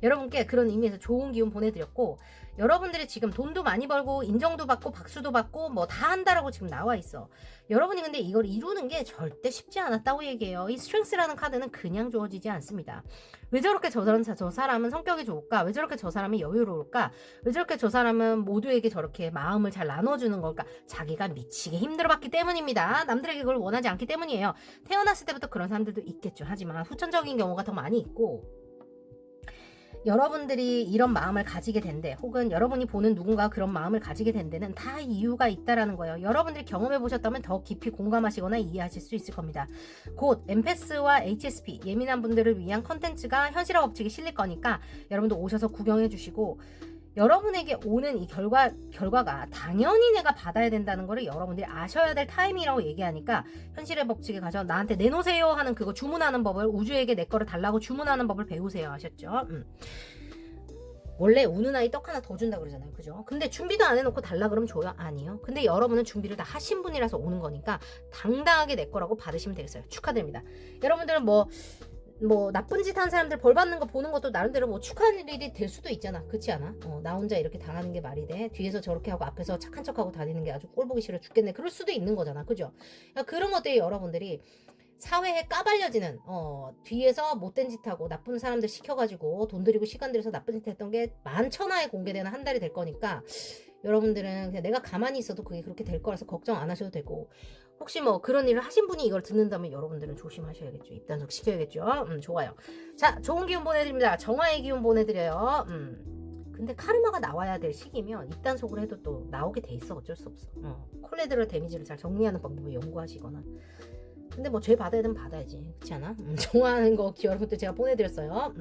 여러분께 그런 의미에서 좋은 기운 보내드렸고 여러분들이 지금 돈도 많이 벌고 인정도 받고 박수도 받고 뭐 다 한다라고 지금 나와 있어. 여러분이 근데 이걸 이루는 게 절대 쉽지 않았다고 얘기해요. 이 스트렝스라는 카드는 그냥 주어지지 않습니다. 왜 저렇게 저 사람은 성격이 좋을까? 왜 저렇게 저 사람이 여유로울까? 왜 저렇게 저 사람은 모두에게 저렇게 마음을 잘 나눠주는 걸까? 자기가 미치게 힘들어봤기 때문입니다. 남들에게 그걸 원하지 않기 때문이에요. 태어났을 때부터 그런 사람들도 있겠죠. 하지만 후천적인 경우가 더 많이 있고 여러분들이 이런 마음을 가지게 된데 혹은 여러분이 보는 누군가 그런 마음을 가지게 된 데는 다 이유가 있다라는 거예요. 여러분들이 경험해 보셨다면 더 깊이 공감하시거나 이해하실 수 있을 겁니다. 곧 엠패스와 HSP 예민한 분들을 위한 컨텐츠가 현실화 법칙에 실릴 거니까 여러분도 오셔서 구경해 주시고 여러분에게 오는 이 결과가 당연히 내가 받아야 된다는 거를 여러분들이 아셔야 될 타이밍이라고 얘기하니까 현실의 법칙에 가서 나한테 내놓으세요 하는 그거 주문하는 법을 우주에게 내 거를 달라고 주문하는 법을 배우세요. 아셨죠? 원래 우는 아이 떡 하나 더 준다 그러잖아요. 그죠? 근데 준비도 안 해놓고 달라 그러면 줘요? 아니요. 근데 여러분은 준비를 다 하신 분이라서 오는 거니까 당당하게 내 거라고 받으시면 되겠어요. 축하드립니다. 여러분들은 뭐 나쁜 짓 한 사람들 벌 받는 거 보는 것도 나름대로 뭐 축하하는 일이 될 수도 있잖아. 그렇지 않아? 나 혼자 이렇게 당하는 게 말이 돼? 뒤에서 저렇게 하고 앞에서 착한 척하고 다니는 게 아주 꼴보기 싫어 죽겠네. 그럴 수도 있는 거잖아. 그죠? 그러니까 그런 것들이 여러분들이 사회에 까발려지는 뒤에서 못된 짓 하고 나쁜 사람들 시켜가지고 돈 들이고 시간 들여서 나쁜 짓 했던 게 만천하에 공개되는 한 달이 될 거니까 여러분들은 그냥 내가 가만히 있어도 그게 그렇게 될 거라서 걱정 안 하셔도 되고 혹시 뭐 그런 일을 하신 분이 이걸 듣는다면 여러분들은 조심하셔야겠죠. 입단속 시켜야겠죠. 좋아요. 자, 좋은 기운 보내드립니다. 정화의 기운 보내드려요. 근데 카르마가 나와야 될 시기면 입단속을 해도 또 나오게 돼 있어. 어쩔 수 없어. 콜레드럴 데미지를 잘 정리하는 방법을 연구하시거나 근데 뭐 죄 받아야 되면 받아야지. 그렇지 않아? 정화하는 거 여러분들 제가 보내드렸어요.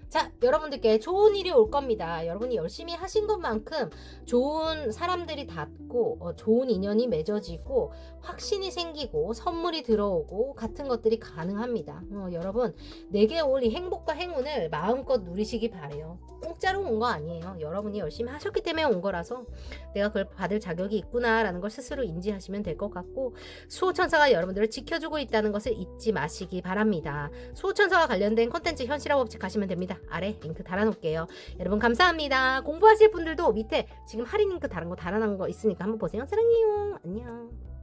자, 여러분들께 좋은 일이 올 겁니다. 여러분이 열심히 하신 것만큼 좋은 사람들이 닿고 좋은 인연이 맺어지고 확신이 생기고 선물이 들어오고 같은 것들이 가능합니다. 여러분 내게 올 이 행복과 행운을 마음껏 누리시기 바래요. 공짜로 온 거 아니에요. 여러분이 열심히 하셨기 때문에 온 거라서 내가 그걸 받을 자격이 있구나라는 걸 스스로 인지하시면 될 것 같고, 수호천사가 여러분들을 지켜주고 있다는 것을 잊지 마시기 바랍니다. 수호천사와 관련된 콘텐츠 현실화 법칙 가시면 됩니다. 아래 링크 달아놓을게요. 여러분 감사합니다. 공부하실 분들도 밑에 지금 할인 링크 다른 거 달아놓은 거 있으니까 한번 보세요. 사랑해요. 안녕.